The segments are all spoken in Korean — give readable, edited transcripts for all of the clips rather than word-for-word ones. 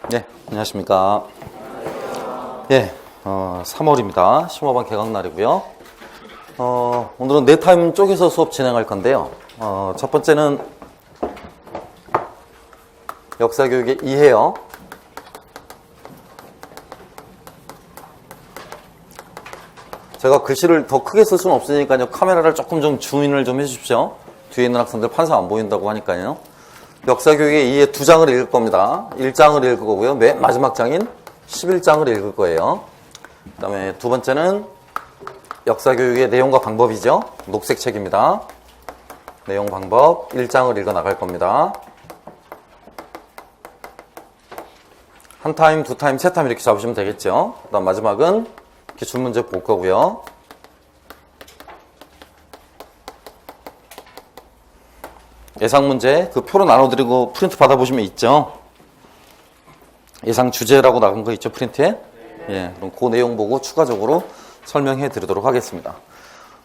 네, 안녕하십니까. 예, 3월입니다. 심화반 개강날이고요. 오늘은 네 타임 쪼개서 수업 진행할 건데요. 첫 번째는 역사교육의 이해요. 제가 글씨를 더 크게 쓸 수는 없으니까요. 카메라를 조금 좀 줌인을 좀 해주십시오. 뒤에 있는 학생들 판사 안 보인다고 하니까요. 역사교육의 이해 2장을 읽을 겁니다. 1장을 읽을 거고요. 맨 마지막 장인 11장을 읽을 거예요. 그 다음에 두 번째는 역사교육의 내용과 방법이죠. 녹색 책입니다. 내용 방법 1장을 읽어 나갈 겁니다. 한 타임, 두 타임, 세 타임 이렇게 잡으시면 되겠죠. 그 다음 마지막은 기출문제 볼 거고요. 예상문제 그 표로 나눠드리고 프린트 받아보시면 있죠. 예상 주제라고 나간 거 있죠, 프린트에? 예, 그럼 그 내용 보고 추가적으로 설명해 드리도록 하겠습니다.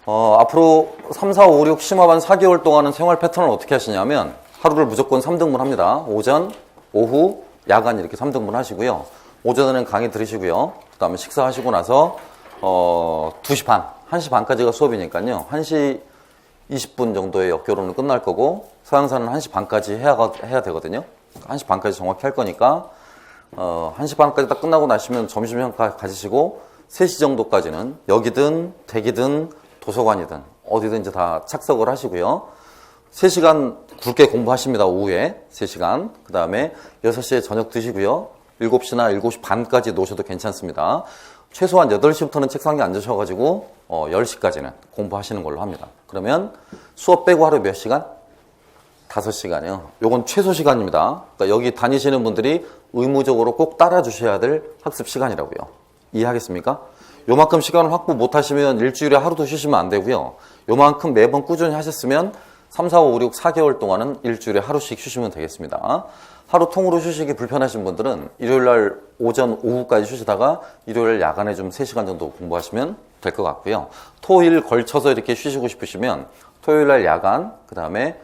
앞으로 3, 4, 5, 6 심화반 4개월 동안은 생활 패턴을 어떻게 하시냐면 하루를 무조건 3등분 합니다. 오전, 오후, 야간 이렇게 3등분 하시고요. 오전에는 강의 들으시고요. 그 다음에 식사하시고 나서 2시 반, 1시 반까지가 수업이니까요. 1시 20분 정도의 역교로는 끝날 거고 서양사는 1시 반까지 해야 되거든요. 1시 반까지 정확히 할 거니까 1시 반까지 딱 끝나고 나시면 점심시간 가지시고 3시 정도까지는 여기든 댁이든 도서관이든 어디든 이제 다 착석을 하시고요. 3시간 굵게 공부하십니다. 오후에 3시간. 그 다음에 6시에 저녁 드시고요. 7시나 7시 반까지 노셔도 괜찮습니다. 최소한 8시부터는 책상에 앉으셔가지고 10시까지는 공부하시는 걸로 합니다. 그러면 수업 빼고 하루 몇 시간? 5시간이요. 요건 최소 시간입니다. 그러니까 여기 다니시는 분들이 의무적으로 꼭 따라주셔야 될 학습 시간이라고요. 이해하겠습니까? 요만큼 시간을 확보 못하시면 일주일에 하루도 쉬시면 안 되고요. 요만큼 매번 꾸준히 하셨으면 3, 4, 5, 6, 4개월 동안은 일주일에 하루씩 쉬시면 되겠습니다. 하루 통으로 휴식이 불편하신 분들은 일요일날 오전, 오후까지 쉬시다가 일요일 야간에 좀 3시간 정도 공부하시면 될 것 같고요. 토일 걸쳐서 이렇게 쉬시고 싶으시면 토요일날 야간, 그 다음에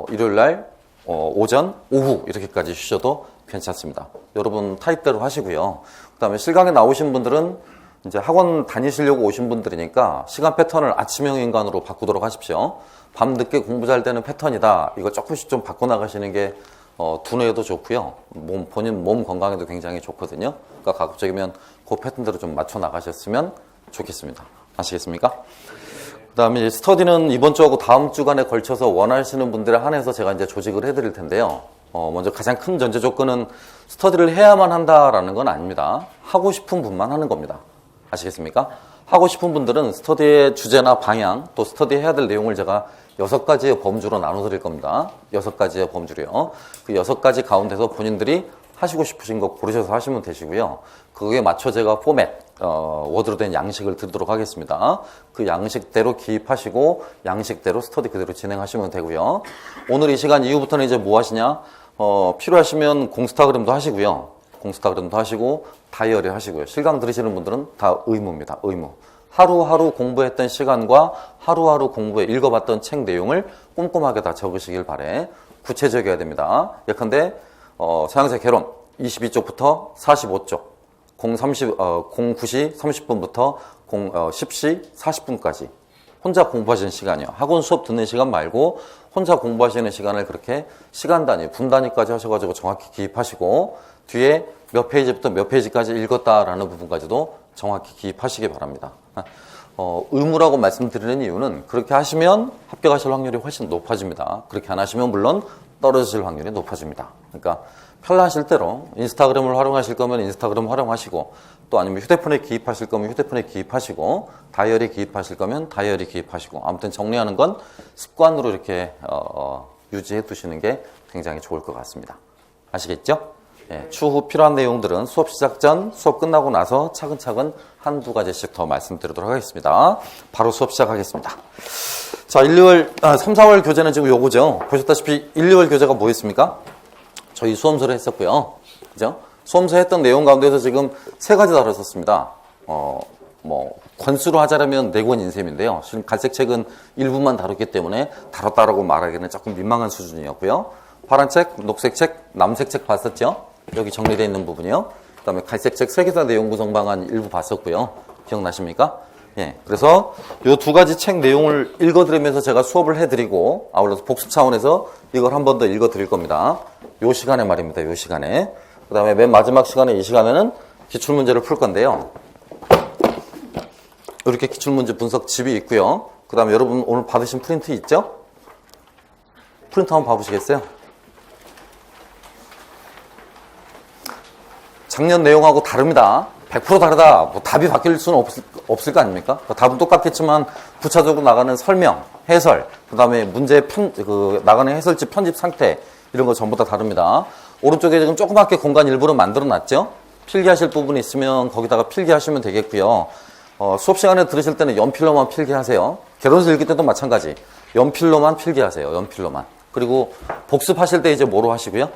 일요일날 오전, 오후 이렇게까지 쉬셔도 괜찮습니다. 여러분 타입대로 하시고요. 그 다음에 실강에 나오신 분들은 이제 학원 다니시려고 오신 분들이니까 시간 패턴을 아침형 인간으로 바꾸도록 하십시오. 밤 늦게 공부 잘 되는 패턴이다. 이거 조금씩 좀 바꿔나가시는 게 두뇌에도 좋고요. 본인 몸 건강에도 굉장히 좋거든요. 그러니까 가급적이면 그 패턴대로 좀 맞춰 나가셨으면 좋겠습니다. 아시겠습니까? 그 다음에 스터디는 이번 주하고 다음 주간에 걸쳐서 원하시는 분들에 한해서 제가 이제 조직을 해드릴 텐데요. 먼저 가장 큰 전제 조건은 스터디를 해야만 한다라는 건 아닙니다. 하고 싶은 분만 하는 겁니다. 아시겠습니까? 하고 싶은 분들은 스터디의 주제나 방향, 또 스터디 해야 될 내용을 제가 6가지의 범주로 나눠드릴 겁니다. 6가지의 범주로요. 그 6가지 가운데서 본인들이 하시고 싶으신 거 고르셔서 하시면 되시고요. 그거에 맞춰 제가 포맷, 워드로 된 양식을 드리도록 하겠습니다. 그 양식대로 기입하시고 양식대로 스터디 그대로 진행하시면 되고요. 오늘 이 시간 이후부터는 이제 뭐 하시냐? 필요하시면 공스타그램도 하시고요. 공스타그램도 하시고 다이어리 하시고요. 실강 들으시는 분들은 다 의무입니다. 의무. 하루하루 공부했던 시간과 하루하루 읽어봤던 책 내용을 꼼꼼하게 다 적으시길 바래. 구체적이어야 됩니다. 예컨대 서양사 개론 22쪽부터 45쪽 09시 30분부터 10시 40분까지 혼자 공부하시는 시간이요. 학원 수업 듣는 시간 말고 혼자 공부하시는 시간을 그렇게 시간 단위, 분 단위까지 하셔가지고 정확히 기입하시고 뒤에 몇 페이지부터 몇 페이지까지 읽었다라는 부분까지도 정확히 기입하시기 바랍니다. 의무라고 말씀드리는 이유는 그렇게 하시면 합격하실 확률이 훨씬 높아집니다. 그렇게 안 하시면 물론 떨어지실 확률이 높아집니다. 그러니까 편하실 대로 인스타그램을 활용하실 거면 인스타그램 활용하시고 또 아니면 휴대폰에 기입하실 거면 휴대폰에 기입하시고 다이어리 기입하실 거면 다이어리 기입하시고 아무튼 정리하는 건 습관으로 이렇게 유지해 두시는 게 굉장히 좋을 것 같습니다. 아시겠죠? 예, 추후 필요한 내용들은 수업 시작 전, 수업 끝나고 나서 차근차근 한두 가지씩 더 말씀드리도록 하겠습니다. 바로 수업 시작하겠습니다. 자, 3, 4월 교재는 지금 요거죠. 보셨다시피 1, 2월 교재가 뭐였습니까? 저희 수험서를 했었고요. 그죠? 수험서 했던 내용 가운데서 지금 3가지 다뤘었습니다. 권수로 하자라면 4권 인셈인데요. 지금 갈색 책은 일부만 다뤘기 때문에 다뤘다라고 말하기는 조금 민망한 수준이었고요. 파란 책, 녹색 책, 남색 책 봤었죠? 여기 정리되어 있는 부분이요. 그 다음에 갈색책 세계사 내용 구성 방안 일부 봤었고요. 기억나십니까? 예. 그래서 이 두 가지 책 내용을 읽어드리면서 제가 수업을 해드리고, 아울러서 복습 차원에서 이걸 한 번 더 읽어드릴 겁니다. 요 시간에 말입니다. 요 시간에. 그 다음에 맨 마지막 시간에 이 시간에는 기출문제를 풀 건데요. 이렇게 기출문제 분석 집이 있고요. 그 다음에 여러분 오늘 받으신 프린트 있죠? 프린트 한번 봐보시겠어요? 작년 내용하고 다릅니다. 100% 다르다. 뭐 답이 바뀔 수는 없을 거 아닙니까? 답은 똑같겠지만 부차적으로 나가는 설명, 해설, 그 다음에 문제 나가는 해설지 편집 상태 이런 거 전부 다 다릅니다. 오른쪽에 지금 조그맣게 공간 일부러 만들어 놨죠? 필기하실 부분이 있으면 거기다가 필기하시면 되겠고요. 수업 시간에 들으실 때는 연필로만 필기하세요. 개론서 읽을 때도 마찬가지. 연필로만 필기하세요. 연필로만. 그리고 복습하실 때 이제 뭐로 하시고요?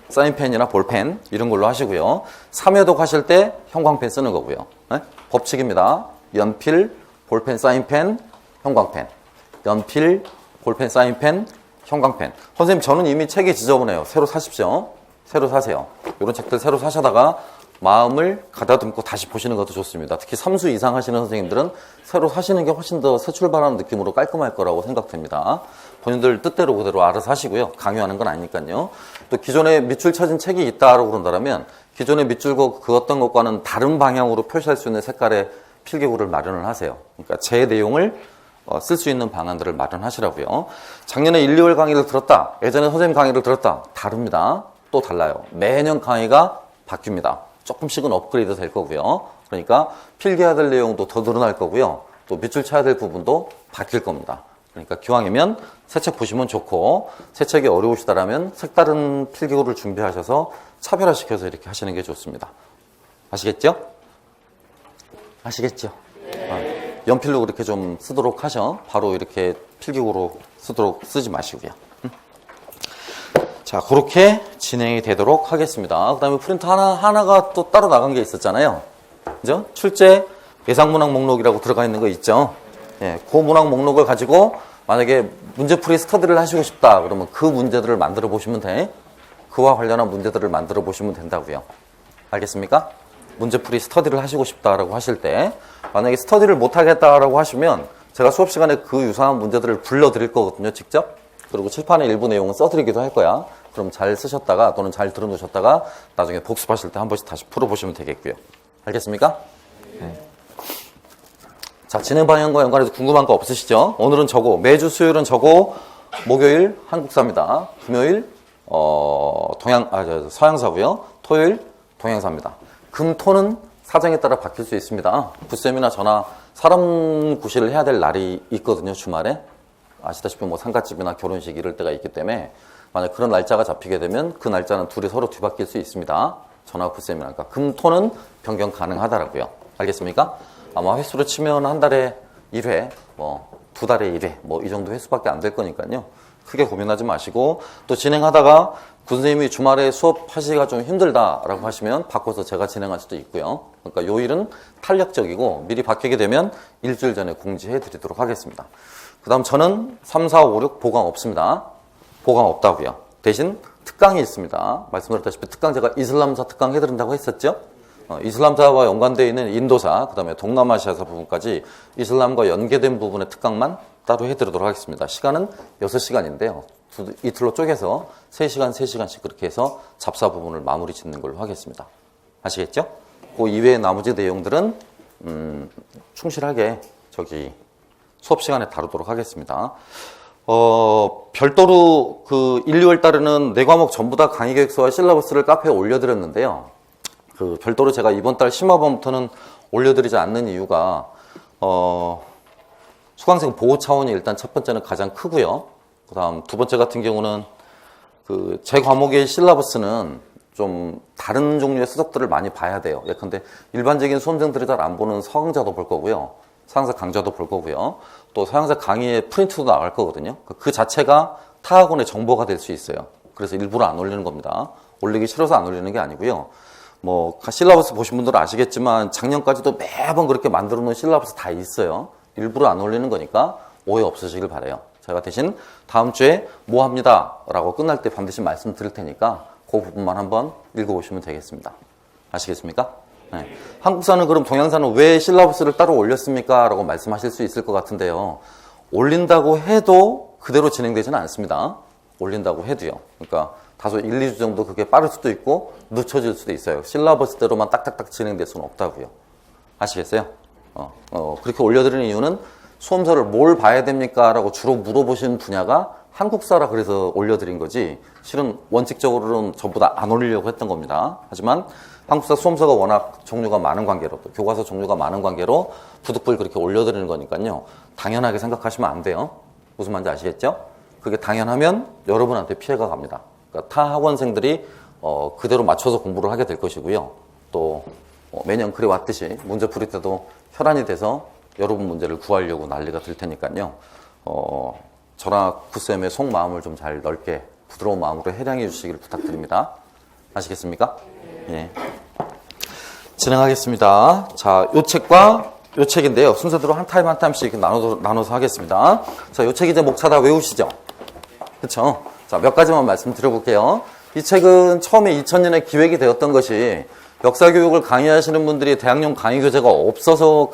사인펜이나 볼펜 이런 걸로 하시고요. 3회독 하실 때 형광펜 쓰는 거고요. 네? 법칙입니다. 연필, 볼펜, 사인펜, 형광펜. 연필, 볼펜, 사인펜, 형광펜. 선생님 저는 이미 책이 지저분해요. 새로 사십시오. 새로 사세요. 이런 책들 새로 사셔다가 마음을 가다듬고 다시 보시는 것도 좋습니다. 특히 3수 이상 하시는 선생님들은 새로 사시는 게 훨씬 더 새 출발하는 느낌으로 깔끔할 거라고 생각됩니다. 본인들 뜻대로 그대로 알아서 하시고요. 강요하는 건 아니니까요. 또 기존에 밑줄 쳐진 책이 있다라고 그런다면 기존에 밑줄 그었던 것과는 다른 방향으로 표시할 수 있는 색깔의 필기구를 마련을 하세요. 그러니까 제 내용을 쓸 수 있는 방안들을 마련하시라고요. 작년에 1, 2월 강의를 들었다. 예전에 선생님 강의를 들었다. 다릅니다. 또 달라요. 매년 강의가 바뀝니다. 조금씩은 업그레이드 될 거고요. 그러니까 필기해야 될 내용도 더 늘어날 거고요. 또 밑줄 쳐야 될 부분도 바뀔 겁니다. 그러니까 기왕이면 새 책 보시면 좋고 새 책이 어려우시다라면 색다른 필기구를 준비하셔서 차별화시켜서 이렇게 하시는 게 좋습니다. 아시겠죠? 아시겠죠? 연필로 그렇게 좀 쓰도록 하셔. 바로 이렇게 필기구로 쓰지 마시고요. 자, 그렇게 진행이 되도록 하겠습니다. 그 다음에 프린트 하나가 또 따로 나간 게 있었잖아요. 그죠? 출제 예상 문항 목록이라고 들어가 있는 거 있죠? 예, 그 문항 목록을 가지고 만약에 문제풀이 스터디를 하시고 싶다 그러면 그 문제들을 만들어 보시면 돼. 그와 관련한 문제들을 만들어 보시면 된다고요. 알겠습니까? 문제풀이 스터디를 하시고 싶다라고 하실 때 만약에 스터디를 못 하겠다라고 하시면 제가 수업 시간에 그 유사한 문제들을 불러 드릴 거거든요, 직접. 그리고 칠판의 일부 내용은 써드리기도 할 거야. 그럼 잘 쓰셨다가 또는 잘 들어놓으셨다가 나중에 복습하실 때 한 번씩 다시 풀어보시면 되겠고요. 알겠습니까? 네. 자, 진행 방향과 연관해서 궁금한 거 없으시죠? 오늘은 저거, 매주 수요일은 저거, 목요일 한국사입니다. 금요일 서양사고요. 토요일 동양사입니다. 금, 토는 사정에 따라 바뀔 수 있습니다. 부쌤이나 저나 사람 구실을 해야 될 날이 있거든요, 주말에. 아시다시피 뭐 상갓집이나 결혼식 이럴 때가 있기 때문에 만약 그런 날짜가 잡히게 되면 그 날짜는 둘이 서로 뒤바뀔 수 있습니다. 저나 부쌤이나. 그러니까 금, 토는 변경 가능하다라고요. 알겠습니까? 아마 횟수로 치면 한 달에 1회, 뭐 2달에 1회, 뭐 이 정도 횟수밖에 안 될 거니까요. 크게 고민하지 마시고 또 진행하다가 구 선생님이 주말에 수업하시기가 좀 힘들다라고 하시면 바꿔서 제가 진행할 수도 있고요. 그러니까 요일은 탄력적이고 미리 바뀌게 되면 일주일 전에 공지해 드리도록 하겠습니다. 그 다음 저는 3, 4, 5, 6 보강 없습니다. 보강 없다고요. 대신 특강이 있습니다. 말씀드렸다시피 특강 제가 이슬람사 특강 해드린다고 했었죠. 이슬람사와 연관되어 있는 인도사, 그 다음에 동남아시아사 부분까지 이슬람과 연계된 부분의 특강만 따로 해드리도록 하겠습니다. 시간은 6시간인데요. 이틀로 쪼개서 3시간, 3시간씩 그렇게 해서 잡사 부분을 마무리 짓는 걸로 하겠습니다. 아시겠죠? 그 이외의 나머지 내용들은 충실하게 수업 시간에 다루도록 하겠습니다. 별도로 그 1, 2월 달에는 4과목 전부 다 강의 계획서와 실러버스를 카페에 올려드렸는데요. 별도로 제가 이번 달 심화반부터는 올려드리지 않는 이유가, 수강생 보호 차원이 일단 첫 번째는 가장 크고요. 그 다음 두 번째 같은 경우는 제 과목의 실러버스는 좀 다른 종류의 수석들을 많이 봐야 돼요. 예컨대 일반적인 수험생들이 잘 안 보는 서강자도 볼 거고요. 서양사 강좌도 볼 거고요. 또 서양사 강의의 프린트도 나갈 거거든요. 그 자체가 타학원의 정보가 될 수 있어요. 그래서 일부러 안 올리는 겁니다. 올리기 싫어서 안 올리는 게 아니고요. 뭐 실러버스 보신 분들은 아시겠지만 작년까지도 매번 그렇게 만들어 놓은 실러버스 다 있어요. 일부러 안 올리는 거니까 오해 없으시길 바라요. 제가 대신 다음 주에 뭐 합니다 라고 끝날 때 반드시 말씀드릴 테니까 그 부분만 한번 읽어보시면 되겠습니다. 아시겠습니까? 네. 한국사는 그럼 동양사는 왜 실라버스를 따로 올렸습니까? 라고 말씀하실 수 있을 것 같은데요. 올린다고 해도 그대로 진행되지는 않습니다. 올린다고 해도요. 그러니까 다소 1, 2주 정도 그게 빠를 수도 있고 늦춰질 수도 있어요. 실라버스대로만 딱딱딱 진행될 수는 없다고요. 아시겠어요? 그렇게 올려드리는 이유는 수험서를 뭘 봐야 됩니까? 라고 주로 물어보시는 분야가 한국사라 그래서 올려드린 거지, 실은 원칙적으로는 전부 다 안 올리려고 했던 겁니다. 하지만 한국사 수험서가 워낙 종류가 많은 관계로, 또 교과서 종류가 많은 관계로 부득불 그렇게 올려드리는 거니까요. 당연하게 생각하시면 안 돼요. 무슨 말인지 아시겠죠? 그게 당연하면 여러분한테 피해가 갑니다. 그러니까 타 학원생들이 그대로 맞춰서 공부를 하게 될 것이고요. 또 매년 그래 왔듯이 문제 풀이 때도 혈안이 돼서 여러분 문제를 구하려고 난리가 될 테니까요. 저랑 구쌤의 속마음을 좀 잘 넓게 부드러운 마음으로 해량해 주시기를 부탁드립니다. 아시겠습니까? 예. 진행하겠습니다. 자, 요 책과 요 책인데요. 순서대로 한 타임 한 타임씩 나눠서 하겠습니다. 자, 요 책 이제 목차 다 외우시죠? 그쵸? 자, 몇 가지만 말씀드려볼게요. 이 책은 처음에 2000년에 기획이 되었던 것이 역사교육을 강의하시는 분들이 대학용 강의 교재가 없어서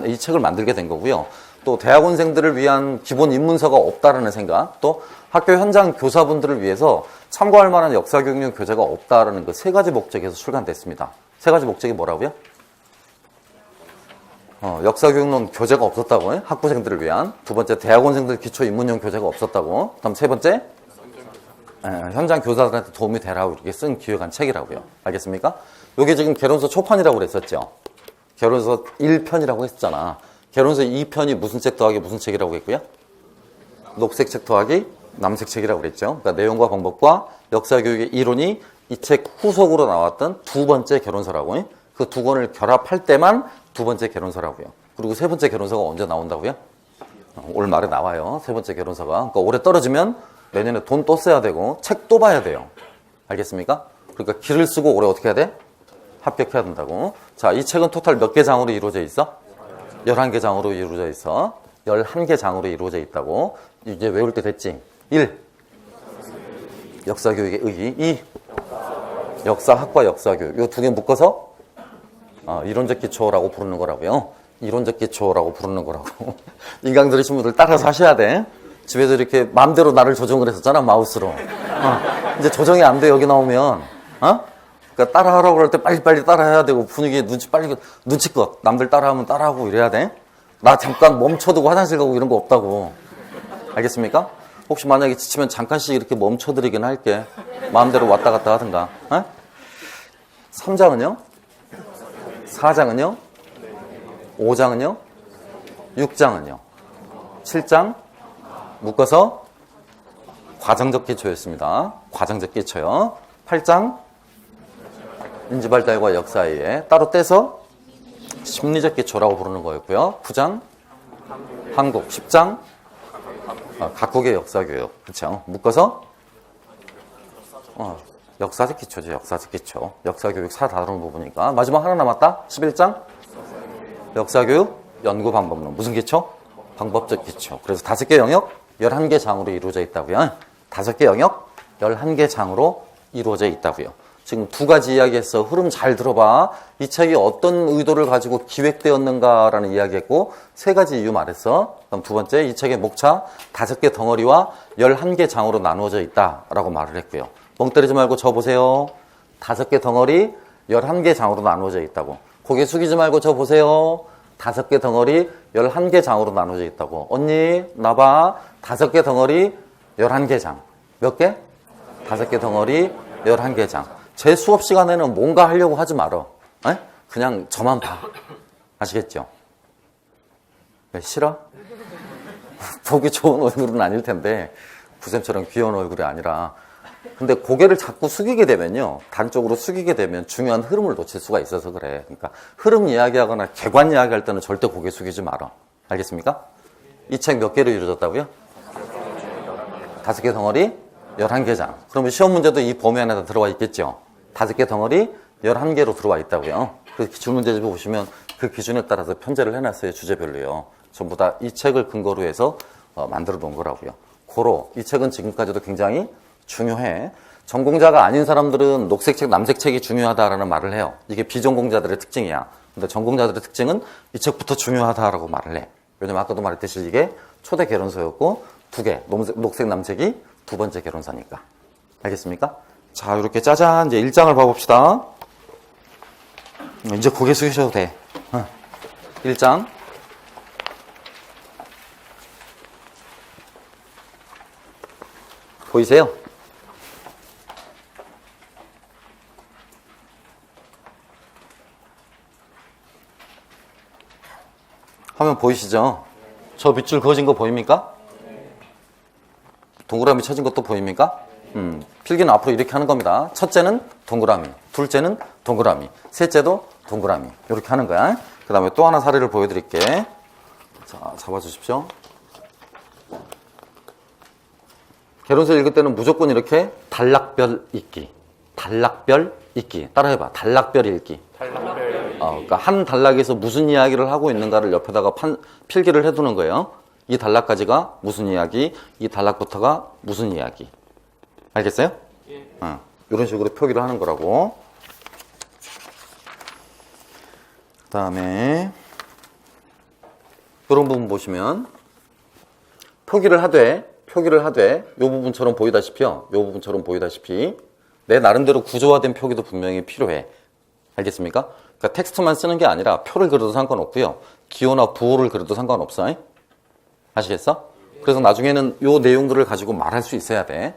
이 책을 만들게 된 거고요. 또 대학원생들을 위한 기본 입문서가 없다라는 생각, 또 학교 현장 교사분들을 위해서 참고할 만한 역사교육용 교재가 없다라는 그 세 가지 목적에서 출간됐습니다. 세 가지 목적이 뭐라고요? 역사교육론 교재가 없었다고, 학부생들을 위한. 두 번째, 대학원생들 기초 입문용 교재가 없었다고. 다음 세 번째, 현장 교사들한테 도움이 되라고 이렇게 쓴 기획한 책이라고요. 알겠습니까? 이게 지금 개론서 초판이라고 그랬었죠. 개론서 1편이라고 했었잖아. 개론서 2편이 무슨 책 더하기 무슨 책이라고 했고요? 녹색 책 더하기 남색 책이라고 그랬죠. 그러니까 내용과 방법과 역사교육의 이론이 이 책 후속으로 나왔던 두 번째 개론서라고요. 그 두 권을 결합할 때만 두 번째 개론서라고요. 그리고 세 번째 개론서가 언제 나온다고요? 올 말에 나와요. 세 번째 개론서가. 그러니까 올해 떨어지면 내년에 돈 또 써야 되고 책 또 봐야 돼요. 알겠습니까? 그러니까 길을 쓰고 올해 어떻게 해야 돼? 합격해야 된다고. 자, 이 책은 토탈 몇 개 장으로 이루어져 있어? 11개 장으로 이루어져 있어. 11개 장으로 이루어져 있다고. 이제 외울 때 됐지? 1. 역사교육의 의의. 2. 역사학과 역사교육. 이 두 개 묶어서 이론적 기초라고 부르는 거라고요. 이론적 기초라고 부르는 거라고. 인강 들으신 분들 따라서 하셔야 돼. 집에서 이렇게 마음대로 나를 조정을 했었잖아, 마우스로. 이제 조정이 안 돼, 여기 나오면. 그러니까 따라하라고 그럴 때 빨리빨리 따라해야 되고, 분위기 눈치껏. 남들 따라하면 따라하고 이래야 돼. 나 잠깐 멈춰두고 화장실 가고 이런 거 없다고. 알겠습니까? 혹시 만약에 지치면 잠깐씩 이렇게 멈춰드리긴 할게. 마음대로 왔다 갔다 하든가. 3장은요? 4장은요? 5장은요? 6장은요? 7장? 묶어서 과정적 기초였습니다. 과정적 기초요. 8장? 인지발달과 역사에 따로 떼서 심리적 기초라고 부르는 거였고요. 9장? 한국. 10장? 각국의 역사교육. 그쵸? 묶어서 역사적 기초죠. 역사적 기초. 역사교육 사 다루는 부분이니까. 마지막 하나 남았다. 11장? 역사교육 연구 방법론. 무슨 기초? 방법적 기초. 그래서 5개 영역 11개 장으로 이루어져 있다고요. 5개 영역 11개 장으로 이루어져 있다고요. 지금 두 가지 이야기했어. 흐름 잘 들어봐. 이 책이 어떤 의도를 가지고 기획되었는가라는 이야기했고, 세 가지 이유 말했어. 그럼 두 번째, 이 책의 목차 5개 덩어리와 11개 장으로 나누어져 있다라고 말을 했고요. 멍 때리지 말고 저 보세요. 5개 덩어리 11개 장으로 나누어져 있다고. 고개 숙이지 말고 저 보세요. 5개 덩어리 11개 장으로 나누어져 있다고. 언니 나봐. 5개 덩어리 11개 장. 몇 개? 5개 덩어리 11개 장. 제 수업 시간에는 뭔가 하려고 하지 말어. 그냥 저만 봐. 아시겠죠? 왜 싫어? 보기 좋은 얼굴은 아닐 텐데 부쌤처럼 귀여운 얼굴이 아니라. 근데 고개를 자꾸 숙이게 되면요, 단쪽으로 숙이게 되면 중요한 흐름을 놓칠 수가 있어서 그래. 그러니까 흐름 이야기하거나 객관 이야기할 때는 절대 고개 숙이지 말아. 알겠습니까? 이 책 몇 개로 이루어졌다고요? 5개 덩어리 11개 장. 그러면 시험 문제도 이 범위 안에 들어와 있겠죠? 5개 덩어리 11개로 들어와 있다고요. 그래서 기출문제집에 보시면 그 기준에 따라서 편제를 해놨어요. 주제별로요. 전부 다 이 책을 근거로 해서 만들어 놓은 거라고요. 고로 이 책은 지금까지도 굉장히 중요해. 전공자가 아닌 사람들은 녹색책, 남색책이 중요하다라는 말을 해요. 이게 비전공자들의 특징이야. 근데 전공자들의 특징은 이 책부터 중요하다라고 말을 해. 왜냐면 아까도 말했듯이 이게 초대 개론서였고 두 개, 녹색, 남색이 두 번째 개론서니까. 알겠습니까? 자, 이렇게 짜잔, 이제 1장을 봐봅시다. 이제 고개 숙이셔도 돼. 1장. 보이세요? 화면 보이시죠? 저 밑줄 그어진 거 보입니까? 동그라미 쳐진 것도 보입니까? 필기는 앞으로 이렇게 하는 겁니다. 첫째는 동그라미, 둘째는 동그라미, 셋째도 동그라미. 이렇게 하는 거야. 그 다음에 또 하나 사례를 보여드릴게. 자, 잡아주십시오. 개론서 읽을 때는 무조건 이렇게 단락별 읽기. 단락별 읽기. 따라해봐. 단락별 읽기. 그러니까 한 단락에서 무슨 이야기를 하고 있는가를 옆에다가 필기를 해두는 거예요. 이 단락까지가 무슨 이야기, 이 단락부터가 무슨 이야기. 알겠어요? 예. 이런 식으로 표기를 하는 거라고. 그 다음에 이런 부분 보시면 표기를 하되 이 부분처럼 보이다시피 내 나름대로 구조화된 표기도 분명히 필요해. 알겠습니까? 그러니까 텍스트만 쓰는 게 아니라 표를 그려도 상관없고요. 기호나 부호를 그려도 상관없어. 아시겠어? 그래서 나중에는 이 내용들을 가지고 말할 수 있어야 돼.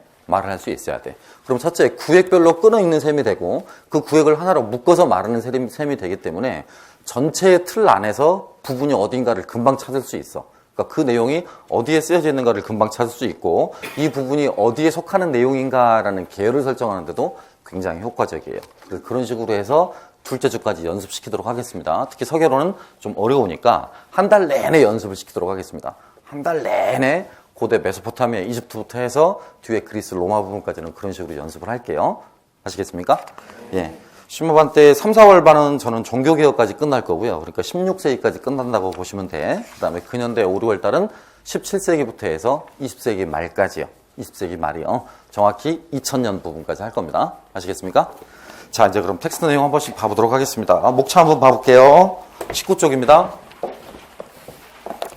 그럼 첫째, 구획별로 끊어있는 셈이 되고 그 구획을 하나로 묶어서 말하는 셈이 되기 때문에 전체의 틀 안에서 부분이 어딘가를 금방 찾을 수 있어. 그러니까 그 내용이 어디에 쓰여져 있는가를 금방 찾을 수 있고 이 부분이 어디에 속하는 내용인가라는 계열을 설정하는데도 굉장히 효과적이에요. 그래서 그런 식으로 해서 둘째 주까지 연습시키도록 하겠습니다. 특히 서계로는 좀 어려우니까 한 달 내내 연습을 시키도록 하겠습니다. 한 달 내내 고대 메소포타미아, 이집트부터 해서 뒤에 그리스, 로마 부분까지는 그런 식으로 연습을 할게요. 아시겠습니까? 예. 신무반 때 3, 4월 반은 저는 종교개혁까지 끝날 거고요. 그러니까 16세기까지 끝난다고 보시면 돼. 그 다음에 근현대 5, 6월 달은 17세기부터 해서 20세기 말까지요. 20세기 말이요. 정확히 2000년 부분까지 할 겁니다. 아시겠습니까? 자, 이제 그럼 텍스트 내용 한 번씩 봐보도록 하겠습니다. 목차 한번 봐볼게요. 19쪽입니다.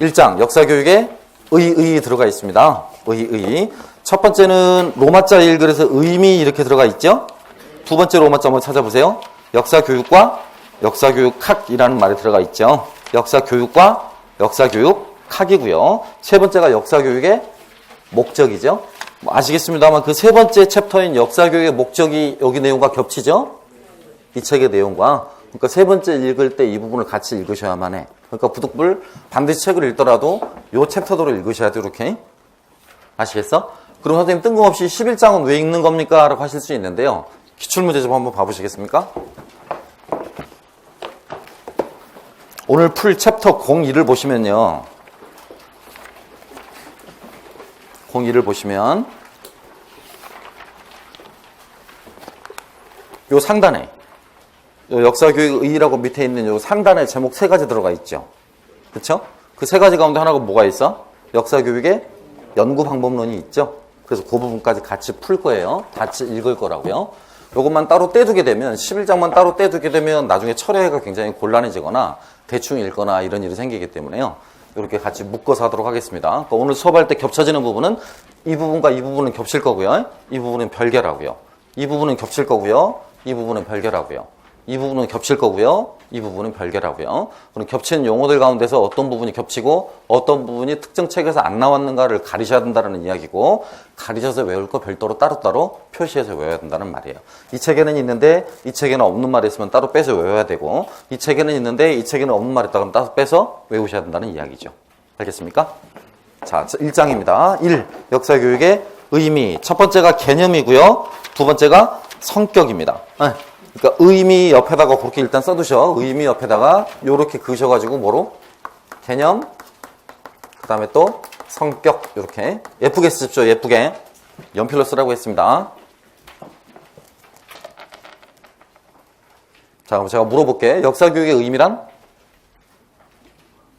1장, 역사교육에 의 들어가 있습니다. 의. 첫 번째는 로마자 1글에서 의미 이렇게 들어가 있죠? 두 번째 로마자 한번 찾아보세요. 역사교육과 역사교육학이라는 말이 들어가 있죠. 역사교육과 역사교육학이고요. 세 번째가 역사교육의 목적이죠. 아시겠습니다만 그 세 번째 챕터인 역사교육의 목적이 여기 내용과 겹치죠? 이 책의 내용과. 그러니까 세 번째 읽을 때 이 부분을 같이 읽으셔야만 해. 그러니까 부득불 반드시 책을 읽더라도 이 챕터도 읽으셔야 돼. 이렇게. 아시겠어? 그럼 선생님 뜬금없이 11장은 왜 읽는 겁니까? 라고 하실 수 있는데요. 기출문제 좀 한번 봐보시겠습니까? 오늘 풀 챕터 02를 보시면요. 02를 보시면 요 상단에 요 역사교육 의의라고 밑에 있는 요 상단에 제목 세 가지 들어가 있죠. 그렇죠? 그 세 가지 가운데 하나가 뭐가 있어? 역사교육의 연구 방법론이 있죠. 그래서 그 부분까지 같이 풀 거예요. 같이 읽을 거라고요. 요것만 따로 떼두게 되면 11장만 따로 떼두게 되면 나중에 철회가 굉장히 곤란해지거나 대충 읽거나 이런 일이 생기기 때문에요. 이렇게 같이 묶어서 하도록 하겠습니다. 그러니까 오늘 수업할 때 겹쳐지는 부분은 이 부분과 이 부분은 겹칠 거고요. 이 부분은 별개라고요. 이 부분은 겹칠 거고요. 이 부분은 별개라고요. 이 부분은 겹칠 거고요. 이 부분은 별개라고요. 그럼 겹치는 용어들 가운데서 어떤 부분이 겹치고 어떤 부분이 특정 책에서 안 나왔는가를 가리셔야 된다는 이야기고 가리셔서 외울 거 별도로 따로따로 표시해서 외워야 된다는 말이에요. 이 책에는 있는데 이 책에는 없는 말이 있으면 따로 빼서 외워야 되고 이 책에는 있는데 이 책에는 없는 말이 있다 그러면 따로 빼서 외우셔야 된다는 이야기죠. 알겠습니까? 자, 1장입니다. 1. 역사교육의 의미. 첫 번째가 개념이고요. 두 번째가 성격입니다. 그러니까 의미 옆에다가 그렇게 일단 써두셔. 의미 옆에다가 요렇게 그으셔가지고 뭐로? 개념, 그 다음에 또 성격 이렇게 예쁘게 쓰십시오. 예쁘게 연필로 쓰라고 했습니다. 자, 그럼 제가 물어볼게. 역사교육의 의미란?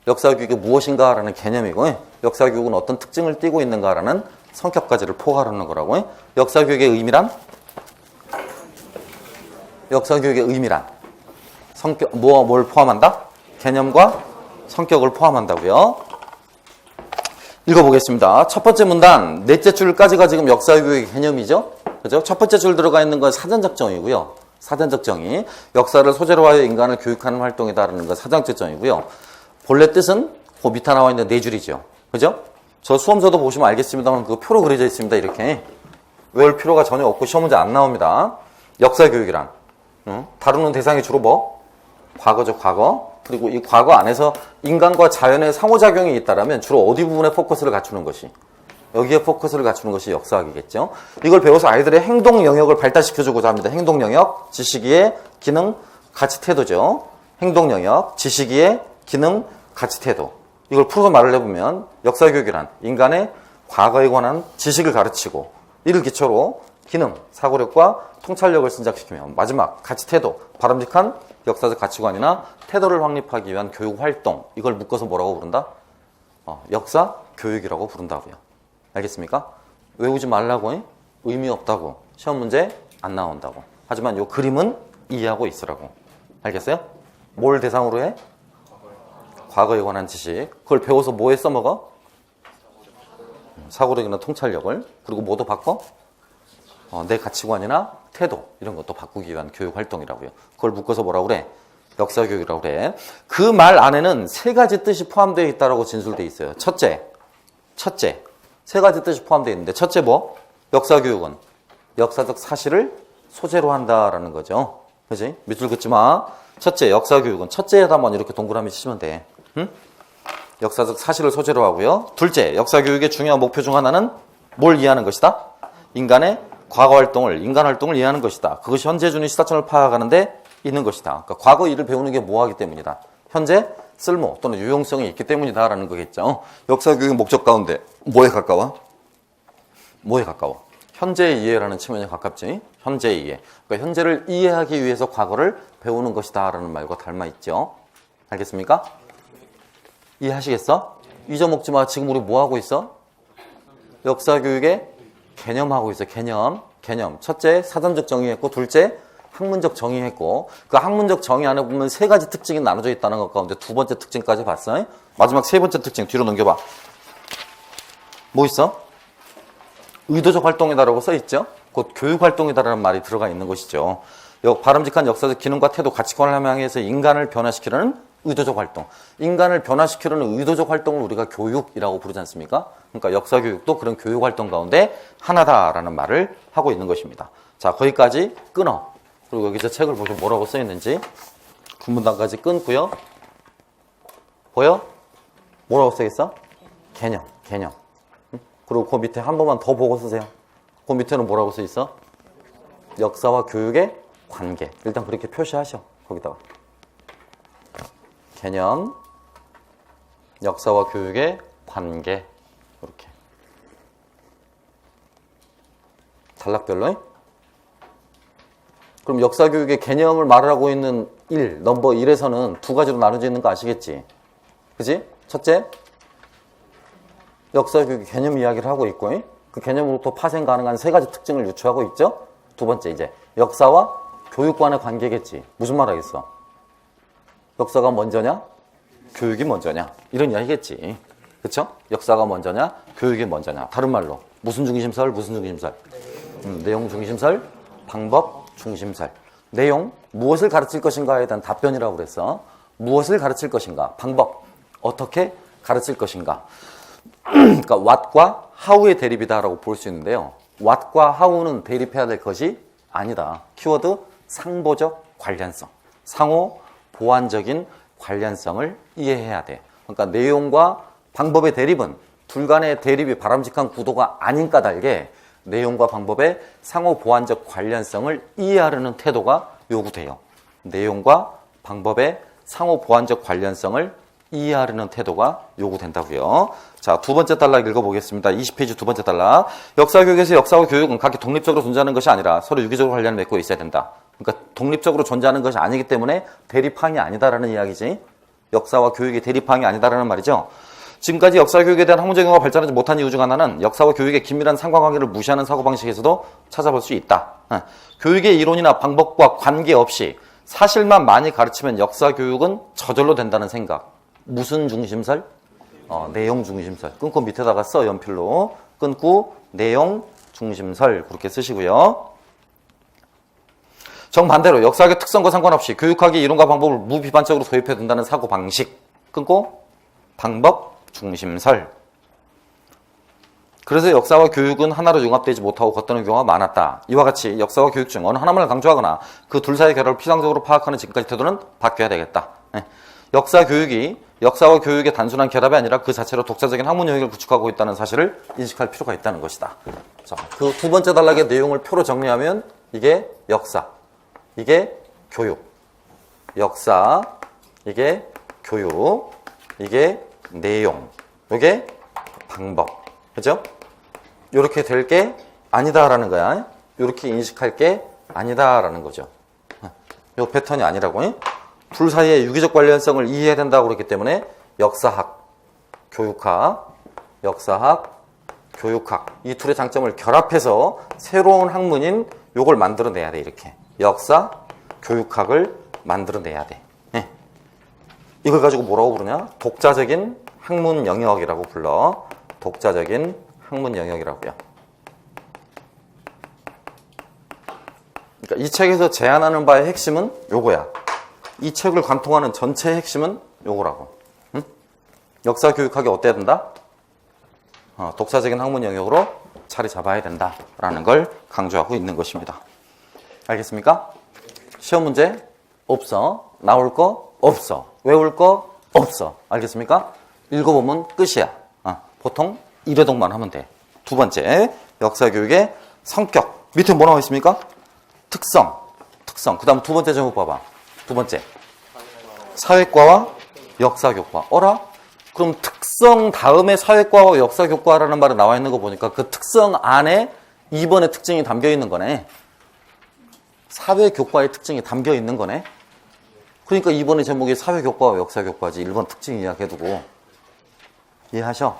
역사교육이 무엇인가라는 개념이고 역사교육은 어떤 특징을 띠고 있는가라는 성격까지를 포괄하는 거라고. 역사교육의 의미란? 역사교육의 의미란? 성격, 뭘 포함한다? 개념과 성격을 포함한다고요. 읽어보겠습니다. 첫 번째 문단, 넷째 줄까지가 지금 역사교육의 개념이죠. 그죠? 첫 번째 줄 들어가 있는 건 사전적 정의고요. 사전적 정의. 역사를 소재로 하여 인간을 교육하는 활동이다라는 건 사전적 정의고요. 본래 뜻은 그 밑에 나와 있는 네 줄이죠. 그죠? 저 수험서도 보시면 알겠습니다만 그 표로 그려져 있습니다. 이렇게. 외울 필요가 전혀 없고 시험 문제 안 나옵니다. 역사교육이란 다루는 대상이 주로 뭐? 과거죠, 과거. 그리고 이 과거 안에서 인간과 자연의 상호작용이 있다라면 주로 어디 부분에 포커스를 갖추는 것이? 여기에 포커스를 갖추는 것이 역사학이겠죠. 이걸 배워서 아이들의 행동 영역을 발달시켜주고자 합니다. 행동 영역, 지식이의 기능, 가치, 태도죠. 행동 영역, 지식이의 기능, 가치, 태도. 이걸 풀어서 말을 해보면 역사교육이란 인간의 과거에 관한 지식을 가르치고 이를 기초로 기능, 사고력과 통찰력을 신작시키며 마지막 가치, 태도, 바람직한 역사적 가치관이나 태도를 확립하기 위한 교육 활동, 이걸 묶어서 뭐라고 부른다? 역사 교육이라고 부른다고요. 알겠습니까? 외우지 말라고, 의미 없다고, 시험 문제 안 나온다고. 하지만 이 그림은 이해하고 있으라고. 알겠어요? 뭘 대상으로 해? 과거에 관한 지식. 그걸 배워서 뭐에 써먹어? 사고력이나 통찰력을. 그리고 뭐도 바꿔? 내 가치관이나 태도, 이런 것도 바꾸기 위한 교육 활동이라고요. 그걸 묶어서 뭐라고 그래? 역사교육이라고 그래. 그 말 안에는 세 가지 뜻이 포함되어 있다고 진술되어 있어요. 첫째. 세 가지 뜻이 포함되어 있는데, 첫째 뭐? 역사교육은 역사적 사실을 소재로 한다라는 거죠. 그지? 밑줄 긋지 마. 첫째, 역사교육은 첫째에다만 이렇게 동그라미 치시면 돼. 응? 역사적 사실을 소재로 하고요. 둘째, 역사교육의 중요한 목표 중 하나는 뭘 이해하는 것이다? 인간의 과거 활동을, 인간 활동을 이해하는 것이다. 그것이 현재 준의 시사점을 파악하는데 있는 것이다. 그러니까 과거 일을 배우는 게 뭐 하기 때문이다? 현재 쓸모 또는 유용성이 있기 때문이다라는 거겠죠. 역사교육의 목적 가운데 뭐에 가까워? 뭐에 가까워? 현재의 이해라는 측면에 가깝지. 현재의 이해. 그러니까 현재를 이해하기 위해서 과거를 배우는 것이다라는 말과 닮아있죠. 알겠습니까? 이해하시겠어? 잊어먹지 마. 지금 우리 뭐 하고 있어? 역사교육의 개념하고 있어. 개념. 첫째, 사전적 정의했고, 둘째, 학문적 정의했고, 그 학문적 정의 안에 보면 세 가지 특징이 나눠져 있다는 것 가운데 두 번째 특징까지 봤어. 마지막 세 번째 특징 뒤로 넘겨봐. 뭐 있어? 의도적 활동이다라고 써있죠? 곧 교육 활동이다라는 말이 들어가 있는 것이죠. 바람직한 역사적 기능과 태도, 가치관을 함양해서 인간을 변화시키려는 의도적 활동. 인간을 변화시키려는 의도적 활동을 우리가 교육이라고 부르지 않습니까? 그러니까 역사교육도 그런 교육 활동 가운데 하나다라는 말을 하고 있는 것입니다. 자, 거기까지 끊어. 그리고 여기서 책을 보시면 뭐라고 써있는지 군문단까지 끊고요. 보여? 뭐라고 써있어? 개념. 그리고 그 밑에 한 번만 더 보고 쓰세요. 그 밑에는 뭐라고 써있어? 역사와 교육의 관계. 일단 그렇게 표시하셔. 거기다가 개념, 역사와 교육의 관계. 이렇게 단락별로. 그럼 역사교육의 개념을 말하고 있는 넘버 1에서는 두 가지로 나눠져 있는 거 아시겠지? 그지? 첫째, 역사교육의 개념 이야기를 하고 있고, 그 개념으로부터 파생 가능한 세 가지 특징을 유추하고 있죠? 두 번째, 이제 역사와 교육 간의 관계겠지. 무슨 말 하겠어? 역사가 먼저냐? 교육이 먼저냐? 이런 이야기겠지. 그쵸? 역사가 먼저냐? 교육이 먼저냐? 다른 말로 무슨 중심설? 내용 중심설, 방법 중심설. 내용, 무엇을 가르칠 것인가에 대한 답변이라고 그랬어. 무엇을 가르칠 것인가? 방법, 어떻게 가르칠 것인가? 그러니까 what과 how의 대립이다라고 볼 수 있는데요. what과 how는 대립해야 될 것이 아니다. 키워드 상보적 관련성, 상호 보완적인 관련성을 이해해야 돼. 그러니까 내용과 방법의 대립은 둘 간의 대립이 바람직한 구도가 아닌 까닭에 내용과 방법의 상호 보완적 관련성을 이해하려는 태도가 요구돼요. 내용과 방법의 상호 보완적 관련성을 이해하려는 태도가 요구된다고요. 자, 두 번째 단락 읽어보겠습니다. 20페이지 두 번째 단락. 역사교육에서 역사와 교육은 각기 독립적으로 존재하는 것이 아니라 서로 유기적으로 관련을 맺고 있어야 된다. 그러니까 독립적으로 존재하는 것이 아니기 때문에 대립항이 아니다라는 이야기지. 역사와 교육이 대립항이 아니다라는 말이죠. 지금까지 역사 교육에 대한 학문적 연구가 발전하지 못한 이유 중 하나는 역사와 교육의 긴밀한 상관관계를 무시하는 사고방식에서도 찾아볼 수 있다. 교육의 이론이나 방법과 관계없이 사실만 많이 가르치면 역사 교육은 저절로 된다는 생각. 무슨 중심설? 내용 중심설. 끊고 밑에다가 써, 연필로. 끊고 내용 중심설. 그렇게 쓰시고요. 정반대로 역사학의 특성과 상관없이 교육학의 이론과 방법을 무비판적으로 도입해 둔다는 사고방식. 끊고 방법 중심설. 그래서 역사와 교육은 하나로 융합되지 못하고 겉도는 경우가 많았다. 이와 같이 역사와 교육 중 어느 하나만을 강조하거나 그 둘 사이의 결합을 피상적으로 파악하는 지금까지 태도는 바뀌어야 되겠다. 역사 교육이 역사와 교육의 단순한 결합이 아니라 그 자체로 독자적인 학문 영역을 구축하고 있다는 사실을 인식할 필요가 있다는 것이다. 자, 그 두 번째 단락의 내용을 표로 정리하면 이게 역사, 이게 교육. 역사, 이게 교육, 이게 내용, 이게 방법. 그죠? 이렇게 될 게 아니다라는 거야. 이렇게 인식할 게 아니다라는 거죠. 이 패턴이 아니라고. 둘 사이의 유기적 관련성을 이해해야 된다고 그랬기 때문에 역사학, 교육학, 역사학, 교육학 이 둘의 장점을 결합해서 새로운 학문인 요걸 만들어내야 돼. 이렇게 역사, 교육학을 만들어내야 돼. 이걸 가지고 뭐라고 부르냐? 독자적인 학문 영역이라고 불러. 독자적인 학문 영역이라고요. 그러니까 이 책에서 제안하는 바의 핵심은 요거야. 이 책을 관통하는 전체의 핵심은 요거라고. 응? 역사 교육학이 어때야 된다? 독자적인 학문 영역으로 자리 잡아야 된다라는 걸 강조하고 있는 것입니다. 알겠습니까? 시험 문제 없어. 나올 거 없어. 외울 거 없어. 알겠습니까? 읽어보면 끝이야. 보통 1회독만 하면 돼. 두 번째, 역사 교육의 성격. 밑에 뭐 나와 있습니까? 특성. 그 다음 두 번째 제목 봐봐. 두 번째, 사회과와 역사교과. 어라? 그럼 특성 다음에 사회과와 역사교과라는 말이 나와 있는 거 보니까 그 특성 안에 2번의 특징이 담겨 있는 거네. 사회교과의 특징이 담겨 있는 거네. 그러니까 2번의 제목이 사회교과와 역사교과지. 1번 특징 이야기해두고. 이해하셔?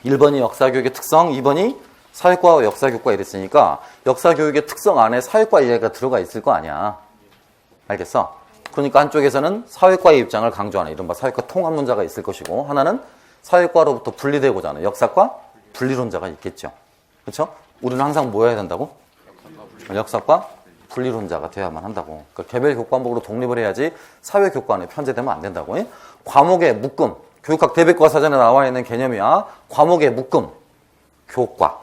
1번이 역사교육의 특성, 2번이 사회과와 역사교과 이랬으니까 역사교육의 특성 안에 사회과 이야기가 들어가 있을 거 아니야. 알겠어? 그러니까 한쪽에서는 사회과의 입장을 강조하는 이른바 사회과 통합론자가 있을 것이고 하나는 사회과로부터 분리되고자 하는 역사과 분리론자가 있겠죠. 그렇죠? 우리는 항상 뭐 해야 된다고? 역사과 분리론자가 돼야만 한다고. 그러니까 개별 교과목으로 독립을 해야지 사회 교과안에 편제되면 안 된다고. 과목의 묶음. 교육학 대백과 사전에 나와 있는 개념이야. 과목의 묶음. 교과.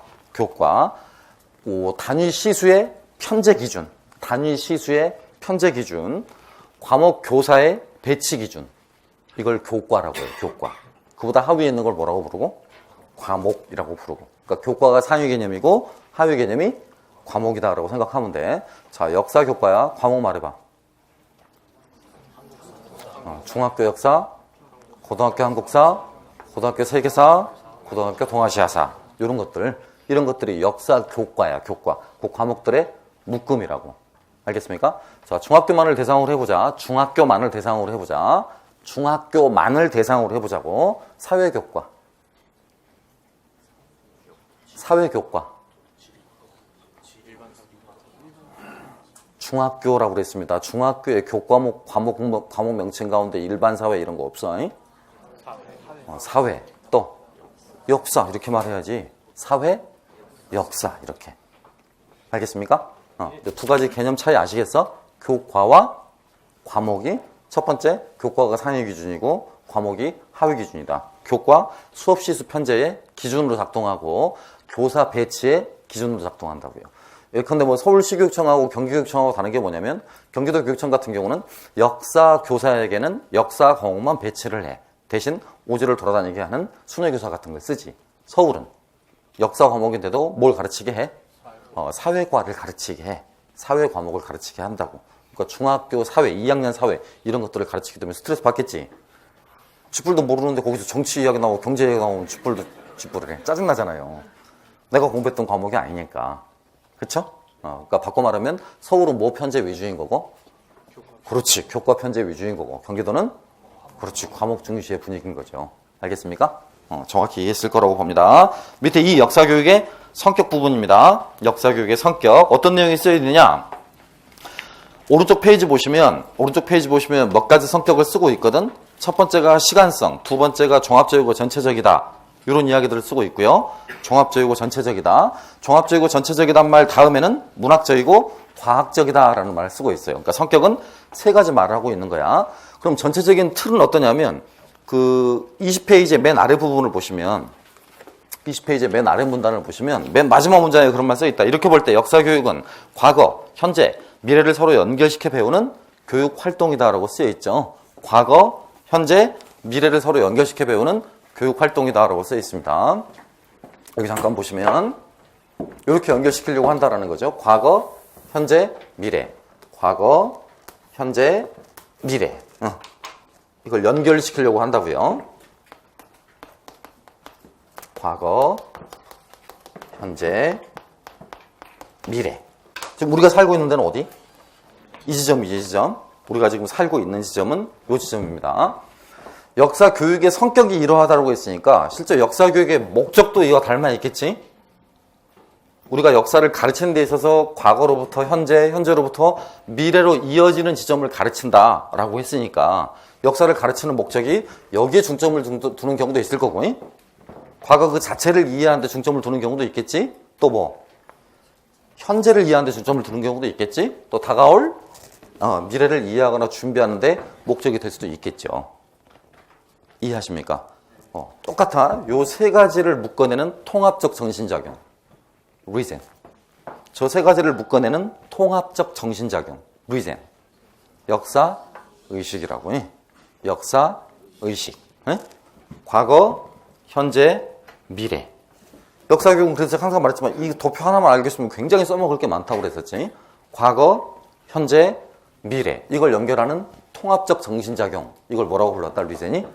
단위 시수의 편제 기준. 과목 교사의 배치 기준. 이걸 교과라고 해요. 교과. 그보다 하위에 있는 걸 뭐라고 부르고? 과목이라고 부르고. 그러니까 교과가 상위 개념이고 하위 개념이 과목이다라고 생각하면 돼. 자, 역사 교과야. 과목 말해봐. 중학교 역사, 고등학교 한국사, 고등학교 세계사, 고등학교 동아시아사. 이런 것들이 역사 교과야. 교과. 그 과목들의 묶음이라고. 알겠습니까? 자, 중학교만을 대상으로 해보자. 중학교만을 대상으로 해보자고. 사회교과. 중학교라고 그랬습니다. 중학교의 교과목, 과목 명칭 가운데 일반 사회 이런 거 없어. 사회. 또 역사 이렇게 말해야지. 사회, 역사 이렇게. 알겠습니까? 두 가지 개념 차이 아시겠어? 교과와 과목이 첫 번째, 교과가 상위 기준이고 과목이 하위 기준이다. 교과 수업 시수 편제의 기준으로 작동하고 교사 배치의 기준으로 작동한다고요. 예컨대 뭐 서울시교육청하고 경기교육청하고 다른 게 뭐냐면 경기도 교육청 같은 경우는 역사 교사에게는 역사 과목만 배치를 해. 대신 오지를 돌아다니게 하는 수뇌교사 같은 걸 쓰지. 서울은 역사 과목인데도 뭘 가르치게 해? 사회과를 가르치게 해. 사회 과목을 가르치게 한다고. 그러니까 중학교 사회, 2학년 사회 이런 것들을 가르치기 때문에 스트레스 받겠지. 쥐뿔도 모르는데 거기서 정치 이야기 나오고 경제 이야기 나오면 쥐뿔을 해. 짜증나잖아요. 내가 공부했던 과목이 아니니까. 그쵸? 그러니까 바꿔 말하면 서울은 뭐 편제 위주인 거고? 그렇지. 교과 편제 위주인 거고. 경기도는? 그렇지. 과목 중시의 분위기인 거죠. 알겠습니까? 정확히 이해했을 거라고 봅니다. 밑에 이 역사교육의 성격 부분입니다. 역사교육의 성격. 어떤 내용이 쓰여 있느냐? 오른쪽 페이지 보시면 몇 가지 성격을 쓰고 있거든. 첫 번째가 시간성, 두 번째가 종합적이고 전체적이다. 이런 이야기들을 쓰고 있고요. 종합적이고 전체적이다. 종합적이고 전체적이란 말 다음에는 문학적이고 과학적이다라는 말을 쓰고 있어요. 그러니까 성격은 세 가지 말을 하고 있는 거야. 그럼 전체적인 틀은 어떠냐면 그 20페이지의 맨 아래 부분을 보시면 20페이지의 맨 아래 문단을 보시면 맨 마지막 문장에 그런 말 써 있다. 이렇게 볼 때 역사교육은 과거, 현재, 미래를 서로 연결시켜 배우는 교육 활동이다라고 쓰여 있죠. 과거, 현재, 미래를 서로 연결시켜 배우는 교육 활동이다라고 쓰여 있습니다. 여기 잠깐 보시면 이렇게 연결시키려고 한다라는 거죠. 과거, 현재, 미래. 과거, 현재, 미래. 이걸 연결시키려고 한다고요. 과거, 현재, 미래. 지금 우리가 살고 있는 데는 어디? 이 지점이지, 이 지점. 우리가 지금 살고 있는 지점은 이 지점입니다. 역사 교육의 성격이 이러하다고 했으니까 실제 역사 교육의 목적도 이와 닮아 있겠지? 우리가 역사를 가르치는 데 있어서 과거로부터 현재, 현재로부터 미래로 이어지는 지점을 가르친다라고 했으니까 역사를 가르치는 목적이 여기에 중점을 두는 경우도 있을 거고, 과거 그 자체를 이해하는 데 중점을 두는 경우도 있겠지? 또 뭐? 현재를 이해하는 데 중점을 두는 경우도 있겠지? 또 다가올 미래를 이해하거나 준비하는 데 목적이 될 수도 있겠죠. 이해하십니까? 똑같아. 요 세 가지를 묶어내는 통합적 정신작용. reason. 저 세 가지를 묶어내는 통합적 정신작용. reason. 역사 의식이라고. 역사 의식. 과거, 현재, 미래. 역사 교육은 그래서 항상 말했지만 이 도표 하나만 알겠으면 굉장히 써먹을 게 많다고 그랬었지. 과거, 현재, 미래. 이걸 연결하는 통합적 정신작용. 이걸 뭐라고 불렀다, 리젠이?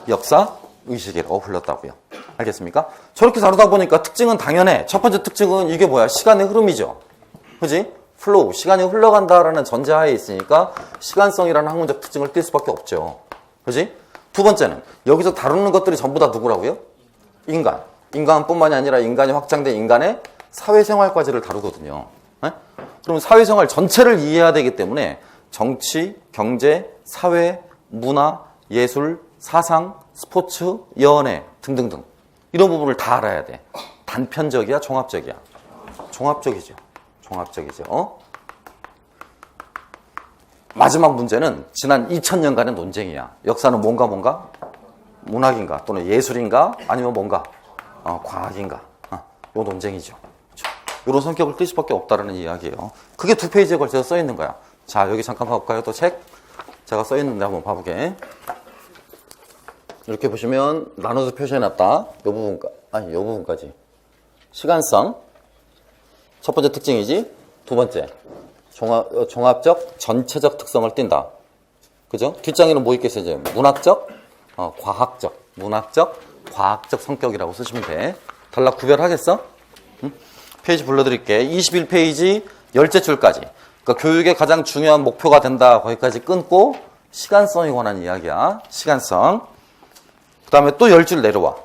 역사 의식이라고 불렀다고요. 알겠습니까? 저렇게 다루다 보니까 특징은 당연해. 첫 번째 특징은 이게 뭐야? 시간의 흐름이죠. 그지? 플로우, 시간이 흘러간다라는 전제하에 있으니까 시간성이라는 학문적 특징을 띌 수밖에 없죠. 그지? 두 번째는 여기서 다루는 것들이 전부 다 누구라고요? 인간. 인간뿐만이 아니라 인간이 확장된 인간의 사회생활까지를 다루거든요. 그럼 사회생활 전체를 이해해야 되기 때문에 정치, 경제, 사회, 문화, 예술, 사상, 스포츠, 연애 등등등 이런 부분을 다 알아야 돼. 단편적이야, 종합적이야? 종합적이죠. 종합적이죠. 마지막 문제는 지난 2000년간의 논쟁이야. 역사는 뭔가? 문학인가? 또는 예술인가? 아니면 뭔가? 과학인가? 요 논쟁이죠. 이런 성격을 띌 수밖에 없다는 이야기예요. 그게 2페이지에 걸쳐서 써 있는 거야. 자, 여기 잠깐 봐볼까요? 또 책? 제가 써 있는데 한번 봐보게. 이렇게 보시면 나눠서 표시해놨다. 요 부분까지. 시간성. 첫 번째 특징이지. 두 번째. 종합적, 전체적 특성을 띈다. 그죠? 뒷장에는 뭐 있겠어요? 문학적, 과학적. 문학적, 과학적 성격이라고 쓰시면 돼. 단락 구별하겠어? 응? 페이지 불러드릴게. 21페이지 10줄까지. 그러니까 교육의 가장 중요한 목표가 된다. 거기까지 끊고 시간성에 관한 이야기야. 시간성. 그 다음에 또 10줄 내려와.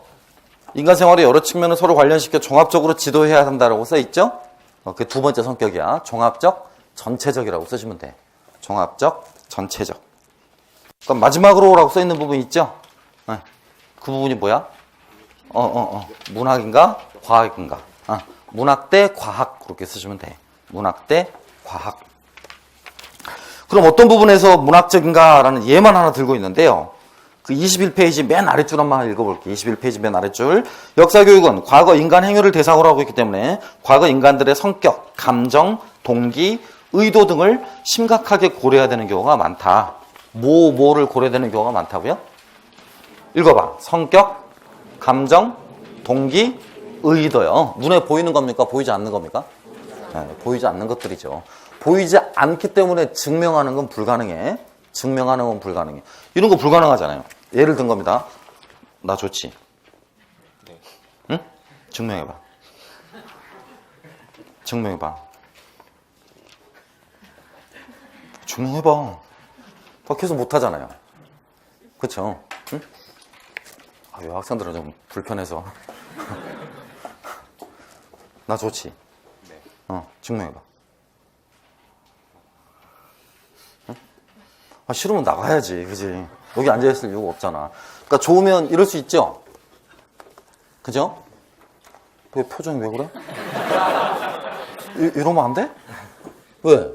인간 생활의 여러 측면을 서로 관련시켜 종합적으로 지도해야 한다라고 써있죠? 그게 두 번째 성격이야. 종합적, 전체적이라고 쓰시면 돼. 종합적, 전체적. 그럼 마지막으로라고 써있는 부분 있죠? 그 부분이 뭐야? 문학인가? 과학인가? 문학 대 과학. 그렇게 쓰시면 돼. 문학 대 과학. 그럼 어떤 부분에서 문학적인가라는 예만 하나 들고 있는데요. 그 21페이지 맨 아랫줄 한번 읽어볼게요. 21페이지 맨 아랫줄. 역사교육은 과거 인간 행위를 대상으로 하고 있기 때문에 과거 인간들의 성격, 감정, 동기, 의도 등을 심각하게 고려해야 되는 경우가 많다. 뭐를 고려되는 경우가 많다고요? 읽어봐. 성격, 감정, 동기, 의도요. 눈에 보이는 겁니까? 보이지 않는 겁니까? 네, 보이지 않는 것들이죠. 보이지 않기 때문에 증명하는 건 불가능해. 증명하는 건 불가능해. 이런 거 불가능하잖아요. 예를 든 겁니다. 나 좋지? 응? 증명해봐. 증명해봐. 증명해봐. 계속 못하잖아요. 그쵸? 응? 학생들은 좀 불편해서. 나 좋지? 네. 증명해봐. 응? 싫으면 나가야지, 그지? 여기 앉아있을 이유가 없잖아. 그러니까 좋으면 이럴 수 있죠? 그죠? 왜 표정이 왜 그래? 이러면 안 돼? 왜?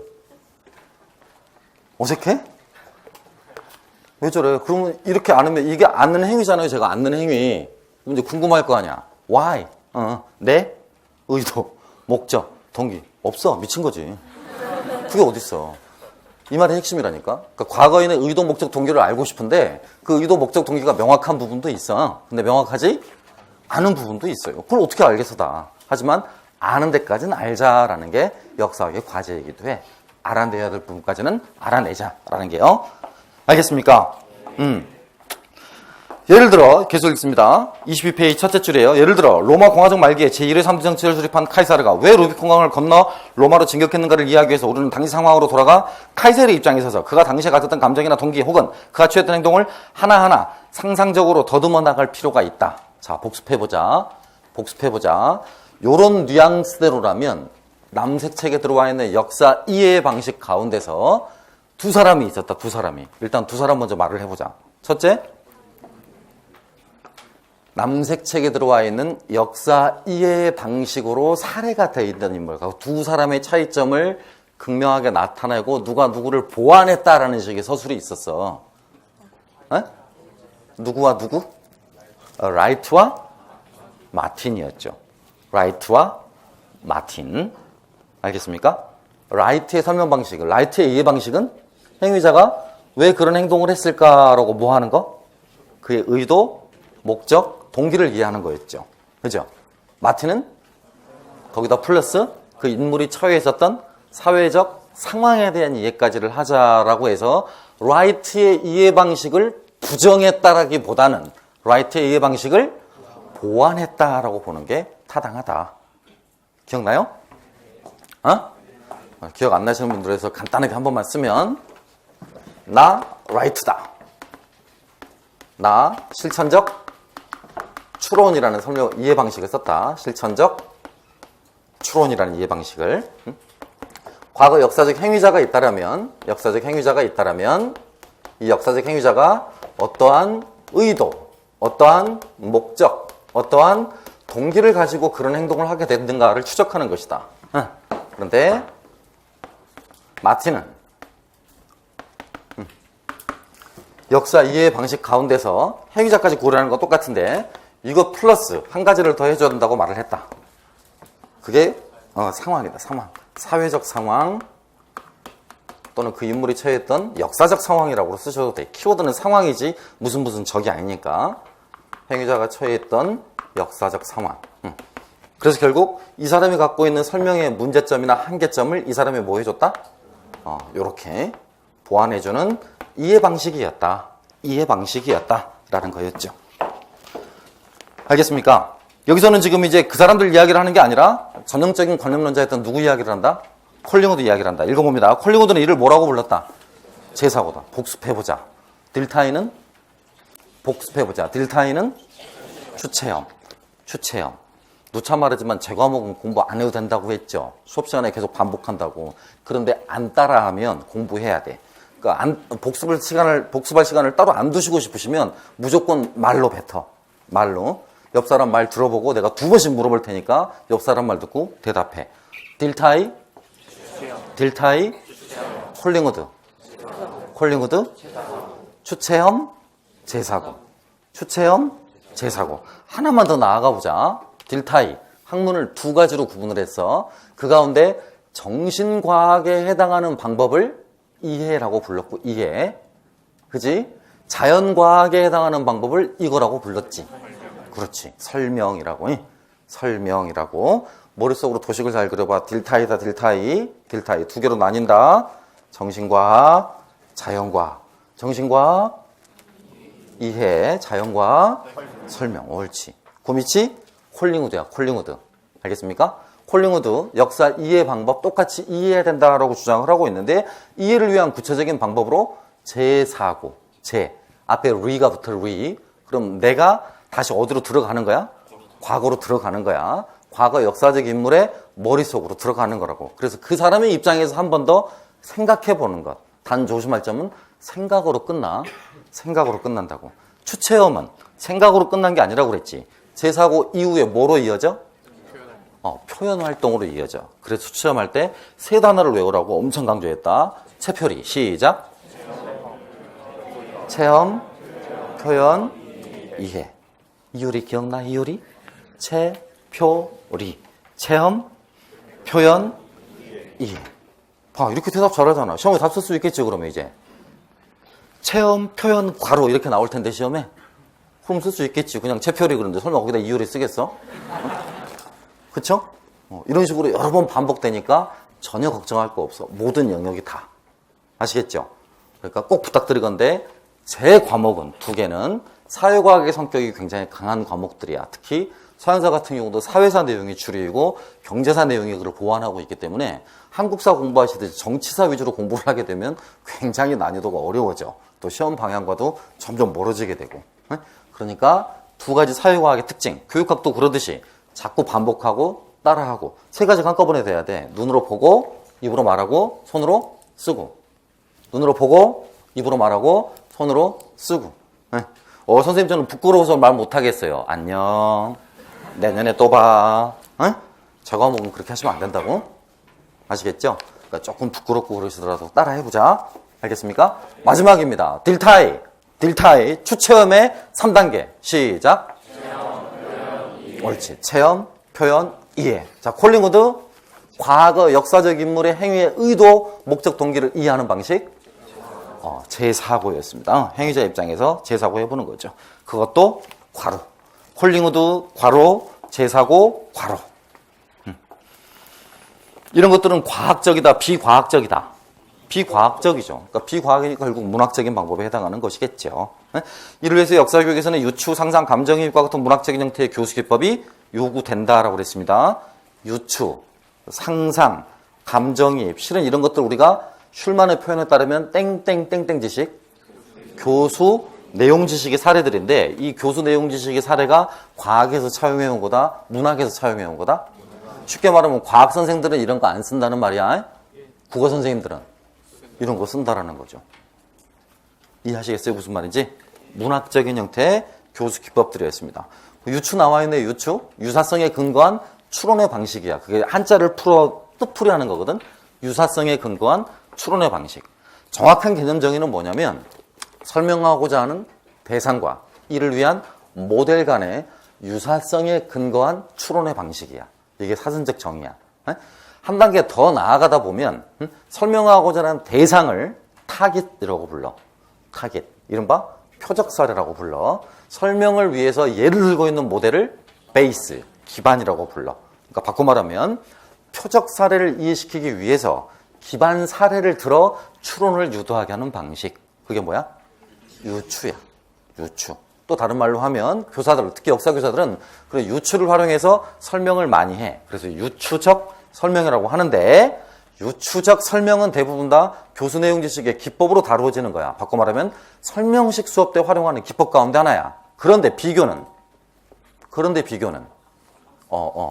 어색해? 왜 저래? 그러면 이렇게 안으면 이게 앉는 행위잖아요. 제가 앉는 행위. 그럼 이제 궁금할 거 아니야. Why? 내 의도, 목적, 동기 없어. 미친 거지. 그게 어딨어? 이 말의 핵심이라니까. 그러니까 과거에는 의도, 목적, 동기를 알고 싶은데 그 의도, 목적, 동기가 명확한 부분도 있어. 근데 명확하지 않은 부분도 있어요. 그걸 어떻게 알겠어 다. 하지만 아는 데까지는 알자라는 게 역사학의 과제이기도 해. 알아내야 될 부분까지는 알아내자라는 게요. 알겠습니까? 예를 들어 계속 읽습니다. 22페이지 첫째 줄이에요. 예를 들어 로마 공화정 말기에 제1회 3대 정치를 수립한 카이사르가 왜 루비콘강을 건너 로마로 진격했는가를 이해하기 위해서 우리는 당시 상황으로 돌아가 카이사르의 입장에 서서 그가 당시에 가졌던 감정이나 동기 혹은 그가 취했던 행동을 하나하나 상상적으로 더듬어 나갈 필요가 있다. 자, 복습해보자. 요런 뉘앙스대로라면 남색책에 들어와 있는 역사 이해 방식 가운데서 두 사람이 있었다. 두 사람이. 일단 두 사람 먼저 말을 해보자. 첫째, 남색책에 들어와 있는 역사 이해 방식으로 사례가 되어 있는 인물과 두 사람의 차이점을 극명하게 나타내고 누가 누구를 보완했다라는 식의 서술이 있었어. 에? 누구와 누구? 라이트와 마틴이었죠. 라이트와 마틴. 알겠습니까? 라이트의 설명 방식은, 라이트의 이해 방식은 행위자가 왜 그런 행동을 했을까라고 뭐 하는 거? 그의 의도, 목적, 동기를 이해하는 거였죠. 그죠? 마틴은 거기다 플러스 그 인물이 처해 있었던 사회적 상황에 대한 이해까지를 하자라고 해서 라이트의 이해 방식을 부정했다라기보다는 라이트의 이해 방식을 보완했다라고 보는 게 타당하다. 기억나요? 기억 안 나시는 분들에서 간단하게 한 번만 쓰면 나 라이트다. 나 실천적 추론이라는 설명 이해 방식을 썼다. 실천적 추론이라는 이해 방식을. 과거 역사적 행위자가 있다라면 이 역사적 행위자가 어떠한 의도, 어떠한 목적, 어떠한 동기를 가지고 그런 행동을 하게 됐는가를 추적하는 것이다. 그런데 마틴은 역사 이해 방식 가운데서 행위자까지 고려하는 건 똑같은데 이거 플러스 한 가지를 더 해줘야 된다고 말을 했다. 그게 상황이다. 상황. 사회적 상황 또는 그 인물이 처했던 역사적 상황이라고 쓰셔도 돼. 키워드는 상황이지 무슨 적이 아니니까. 행위자가 처해있던 역사적 상황. 그래서 결국 이 사람이 갖고 있는 설명의 문제점이나 한계점을 이 사람이 뭐 해줬다? 요렇게 보완해주는 이해 방식이었다. 라는 거였죠. 알겠습니까? 여기서는 지금 이제 그 사람들 이야기를 하는 게 아니라 전형적인 권력론자였던 누구 이야기를 한다? 콜링우드 이야기를 한다. 읽어봅니다. 콜링우드는 이를 뭐라고 불렀다? 제사고다. 복습해보자. 딜타이는 복습해보자. 딜타이는 추체험. 누차 말하지만 제 과목은 공부 안 해도 된다고 했죠. 수업 시간에 계속 반복한다고. 그런데 안 따라하면 공부해야 돼. 그러니까 복습할 시간을 따로 안 두시고 싶으시면 무조건 말로 뱉어. 말로. 옆 사람 말 들어보고 내가 두 번씩 물어볼 테니까 옆 사람 말 듣고 대답해. 딜타이, 콜링우드, 추체험, 제사고. 하나만 더 나아가 보자. 딜타이, 학문을 두 가지로 구분을 했어. 그 가운데 정신과학에 해당하는 방법을 이해라고 불렀고, 이해. 그지? 자연과학에 해당하는 방법을 이거라고 불렀지. 그렇지. 설명이라고. 머릿속으로 도식을 잘 그려봐. 딜타이다. 딜타이 두 개로 나뉜다. 정신과학, 자연과학. 정신과학, 이해, 자연과학, 설명. 옳지. 그 밑이 콜링우드야. 알겠습니까? 콜링우드 역사 이해 방법 똑같이 이해해야 된다라고 주장을 하고 있는데 이해를 위한 구체적인 방법으로 재사고, 앞에 리가 붙을 리. 그럼 내가 다시 어디로 들어가는 거야? 과거로 들어가는 거야. 과거 역사적 인물의 머릿속으로 들어가는 거라고. 그래서 그 사람의 입장에서 한 번 더 생각해 보는 것. 단 조심할 점은 생각으로 끝나. 생각으로 끝난다고. 추체험은 생각으로 끝난 게 아니라고 그랬지. 재사고 이후에 뭐로 이어져? 표현 활동으로 이어져. 그래서 추체험할 때 세 단어를 외우라고 엄청 강조했다. 체표리. 시작. 체험, 표현, 이해. 이효리 기억나? 이효리? 체표리. 체험, 표현, 이해. 봐, 이렇게 대답 잘하잖아. 시험에 답 쓸 수 있겠지, 그러면 이제. 체험, 표현, 괄호 이렇게 나올 텐데, 시험에. 그럼 쓸 수 있겠지. 그냥 체표리 그런데 설마 거기다 이효리 쓰겠어? 그쵸? 이런 식으로 여러 번 반복되니까 전혀 걱정할 거 없어. 모든 영역이 다. 아시겠죠? 그러니까 꼭 부탁드리건데, 제 과목은 두 개는 사회과학의 성격이 굉장히 강한 과목들이야. 특히 서양사 같은 경우도 사회사 내용이 주류이고 경제사 내용이 그걸 보완하고 있기 때문에 한국사 공부하시듯이 정치사 위주로 공부를 하게 되면 굉장히 난이도가 어려워져. 또 시험 방향과도 점점 멀어지게 되고. 그러니까 두 가지 사회과학의 특징, 교육학도 그러듯이 자꾸 반복하고 따라하고 세 가지가 한꺼번에 돼야 돼. 눈으로 보고 입으로 말하고 손으로 쓰고. 눈으로 보고 입으로 말하고 손으로 쓰고. 선생님 저는 부끄러워서 말 못하겠어요. 안녕. 내년에 또 봐. 저 과목은 그렇게 하시면 안 된다고. 아시겠죠? 그러니까 조금 부끄럽고 그러시더라도 따라해보자. 알겠습니까? 마지막입니다. 딜타이. 딜타이. 추체험의 3단계. 시작. 옳지. 체험, 표현, 이해. 자, 콜링우드. 과거 역사적 인물의 행위의 의도, 목적, 동기를 이해하는 방식. 재사고였습니다. 행위자 입장에서 재사고 해보는 거죠. 그것도 괄호. 콜링우드, 괄호, 재사고, 괄호. 이런 것들은 과학적이다, 비과학적이다. 비과학적이죠. 그러니까 비과학이니까 결국 문학적인 방법에 해당하는 것이겠죠. 이를 위해서 역사교육에서는 유추, 상상, 감정이입과 같은 문학적인 형태의 교수기법이 요구된다라고 그랬습니다. 유추, 상상, 감정이입. 실은 이런 것들 우리가 슐만의 표현에 따르면 땡땡땡땡 지식, 교수 내용 지식의 사례들인데 이 교수 내용 지식의 사례가 과학에서 차용해온 거다, 문학에서 차용해온 거다. 쉽게 말하면 과학 선생들은 이런 거 안 쓴다는 말이야. 국어 선생님들은 이런 거 쓴다라는 거죠. 이해하시겠어요? 무슨 말인지? 문학적인 형태의 교수 기법들이었습니다. 유추 나와 있네. 유추. 유사성에 근거한 추론의 방식이야. 그게 한자를 풀어 뜻풀이 하는 거거든. 유사성에 근거한 추론의 방식. 정확한 개념 정의는 뭐냐면 설명하고자 하는 대상과 이를 위한 모델 간의 유사성에 근거한 추론의 방식이야. 이게 사전적 정의야. 한 단계 더 나아가다 보면 설명하고자 하는 대상을 타깃이라고 불러. 타깃. 이른바 표적 사례라고 불러. 설명을 위해서 예를 들고 있는 모델을 베이스, 기반이라고 불러. 그러니까 바꿔 말하면 표적 사례를 이해시키기 위해서 기반 사례를 들어 추론을 유도하게 하는 방식. 그게 뭐야? 유추야. 유추. 또 다른 말로 하면 교사들, 특히 역사 교사들은 그래 유추를 활용해서 설명을 많이 해. 그래서 유추적 설명이라고 하는데 유추적 설명은 대부분 다 교수 내용 지식의 기법으로 다루어지는 거야. 바꿔 말하면 설명식 수업 때 활용하는 기법 가운데 하나야. 그런데 비교는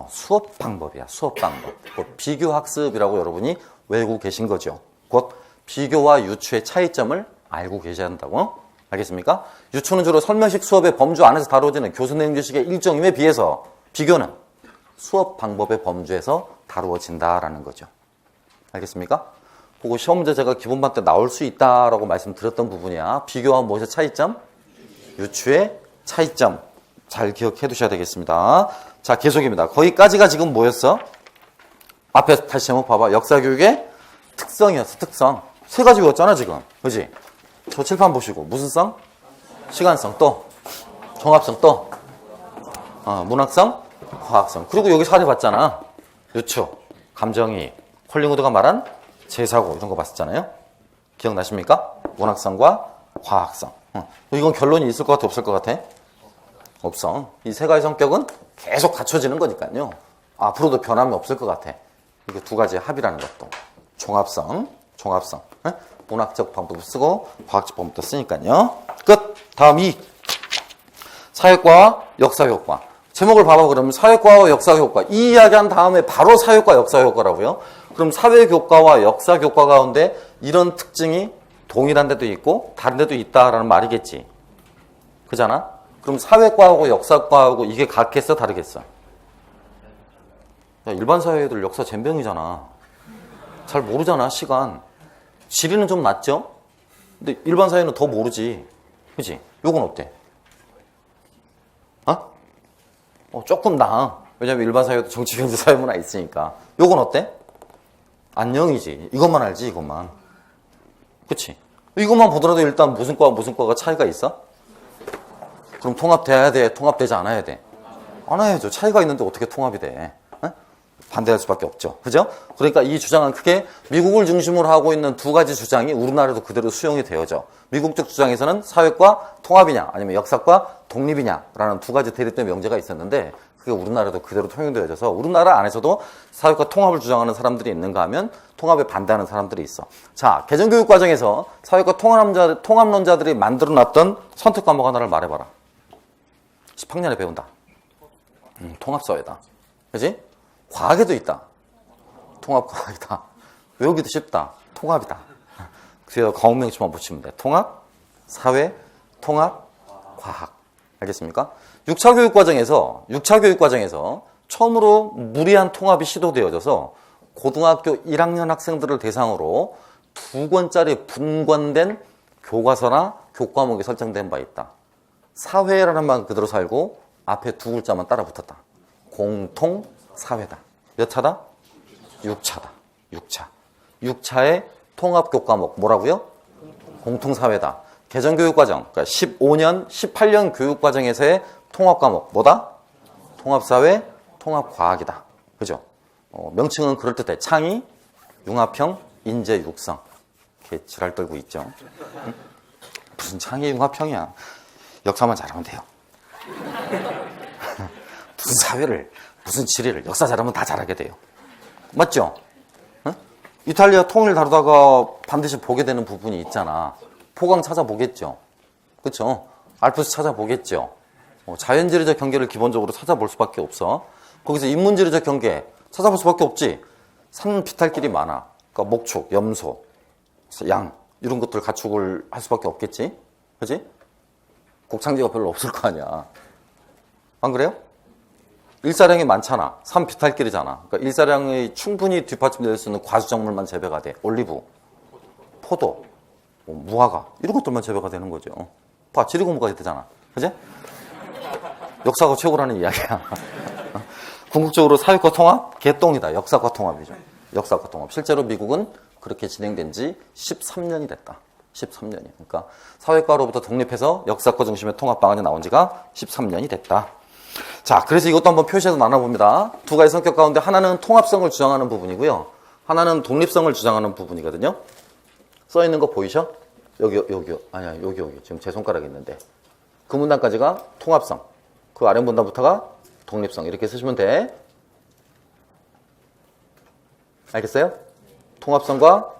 수업 방법이야. 수업 방법. 비교 학습이라고 여러분이 외우고 계신 거죠. 곧 비교와 유추의 차이점을 알고 계셔야 한다고. 알겠습니까? 유추는 주로 설명식 수업의 범주 안에서 다루어지는 교수 내용 지식의 일종임에 비해서 비교는 수업 방법의 범주에서 다루어진다라는 거죠. 알겠습니까? 그거 시험 문제 제가 기본반 때 나올 수 있다라고 말씀드렸던 부분이야. 비교와 무엇의 차이점? 유추의 차이점. 잘 기억해 두셔야 되겠습니다. 자, 계속입니다. 거기까지가 지금 뭐였어? 앞에 다시 제목 봐봐. 역사교육의 특성이었어. 특성. 세 가지 외웠잖아 지금. 그지? 저 칠판 보시고 무슨 성? 시간성. 또 종합성. 또 문학성, 과학성. 그리고 여기 사례 봤잖아. 유추, 감정이입, 콜링우드가 말한 재사고 이런 거 봤었잖아요. 기억나십니까? 문학성과 과학성. 이건 결론이 있을 것 같아, 없을 것 같아? 없어. 이 세 가지 성격은 계속 갖춰지는 거니까요. 앞으로도 변함이 없을 것 같아. 이게 두 가지의 합이라는 것도. 종합성. 문학적 방법도 쓰고 과학적 방법도 쓰니까요. 끝. 다음 2. 사회과와 역사교과. 제목을 봐봐. 그러면 사회과와 역사교과. 이 이야기한 다음에 바로 사회과 역사교과라고요. 그럼 사회교과와 역사교과 가운데 이런 특징이 동일한 데도 있고 다른 데도 있다라는 말이겠지. 그잖아? 그럼 사회과하고 역사과하고 이게 같겠어? 다르겠어? 야, 일반 사회애들 역사 젬병이잖아. 잘 모르잖아, 시간. 지리는 좀 낫죠? 근데 일반 사회는 더 모르지. 그치? 요건 어때? 조금 나아. 왜냐면 일반 사회도 정치, 경제, 사회문화 있으니까. 요건 어때? 안녕이지. 이것만 알지, 이것만. 그치? 이것만 보더라도 일단 무슨 과와 무슨 과가 차이가 있어? 그럼 통합돼야 돼? 통합되지 않아야 돼? 안 해야죠. 차이가 있는데 어떻게 통합이 돼? 반대할 수밖에 없죠. 그죠? 그러니까 이 주장은 크게 미국을 중심으로 하고 있는 두 가지 주장이 우리나라도 그대로 수용이 되어져. 미국 쪽 주장에서는 사회과 통합이냐 아니면 역사과 독립이냐라는 두 가지 대립된 명제가 있었는데 그게 우리나라도 그대로 통용되어져서 우리나라 안에서도 사회과 통합을 주장하는 사람들이 있는가 하면 통합에 반대하는 사람들이 있어. 자, 개정교육 과정에서 사회과 통합론자들이 만들어놨던 선택 과목 하나를 말해봐라. 10학년에 배운다. 통합사회다. 그지? 과학에도 있다. 통합과학이다. 외우기도 쉽다. 통합이다. 그래서 과목명칭만 붙이면 돼. 통합, 사회, 통합, 과학. 알겠습니까? 6차 교육 과정에서 처음으로 무리한 통합이 시도되어져서 고등학교 1학년 학생들을 대상으로 2권짜리 분권된 교과서나 교과목이 설정된 바 있다. 사회라는 말 그대로 살고 앞에 두 글자만 따라 붙었다. 공통사회다. 몇 차다? 6차다. 6차. 6차의 통합교과목 뭐라고요? 공통사회다. 개정교육과정, 그러니까 15년, 18년 교육과정에서의 통합과목 뭐다? 통합사회, 통합과학이다. 그죠? 명칭은 그럴듯해. 창의, 융합형, 인재, 육성. 이렇게 지랄 떨고 있죠. 응? 무슨 창의, 융합형이야. 역사만 잘하면 돼요. 무슨 사회를, 무슨 지리를, 역사 잘하면 다 잘하게 돼요. 맞죠? 응? 이탈리아 통일 다루다가 반드시 보게 되는 부분이 있잖아. 포강 찾아보겠죠. 그쵸? 알프스 찾아보겠죠. 자연지리적 경계를 기본적으로 찾아볼 수밖에 없어. 거기서 인문지리적 경계 찾아볼 수밖에 없지. 산 비탈길이 많아. 그러니까 목축, 염소, 양 이런 것들 가축을 할 수밖에 없겠지. 그치? 곡창지가 별로 없을 거 아니야. 안 그래요? 일사량이 많잖아. 산 비탈길이잖아. 그러니까 일사량이 충분히 뒷받침될 수 있는 과수작물만 재배가 돼. 올리브, 포도, 무화과 이런 것들만 재배가 되는 거죠. 봐, 지리 공부가 되잖아. 그치? 역사가 최고라는 이야기야. 궁극적으로 사회과 통합? 개똥이다. 역사과 통합이죠. 역사과 통합. 실제로 미국은 그렇게 진행된 지 13년이 됐다. 13년이. 그러니까 사회과로부터 독립해서 역사과 중심의 통합 방안이 나온 지가 13년이 됐다. 자, 그래서 이것도 한번 표시해서 나눠봅니다. 두 가지 성격 가운데 하나는 통합성을 주장하는 부분이고요. 하나는 독립성을 주장하는 부분이거든요. 써 있는 거 보이셔? 여기. 아니야, 여기. 지금 제 손가락이 있는데. 그 문단까지가 통합성. 그 아래 문단부터가 독립성. 이렇게 쓰시면 돼. 알겠어요? 통합성과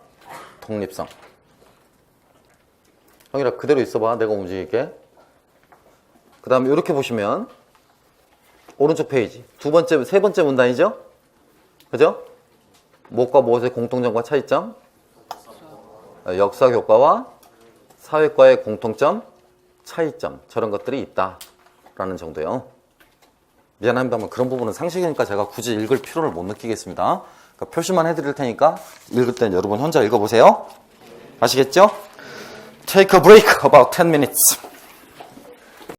독립성. 형이라 그대로 있어봐. 내가 움직일게. 그 다음에 이렇게 보시면 오른쪽 페이지. 세 번째 문단이죠? 그죠? 무엇과 무엇의 공통점과 차이점? 역사교과와 사회과의 공통점, 차이점. 저런 것들이 있다라는 정도요. 미안합니다만 그런 부분은 상식이니까 제가 굳이 읽을 필요를 못 느끼겠습니다. 그러니까 표시만 해드릴 테니까 읽을 땐 여러분 혼자 읽어보세요. 아시겠죠? Take a break about 10 minutes.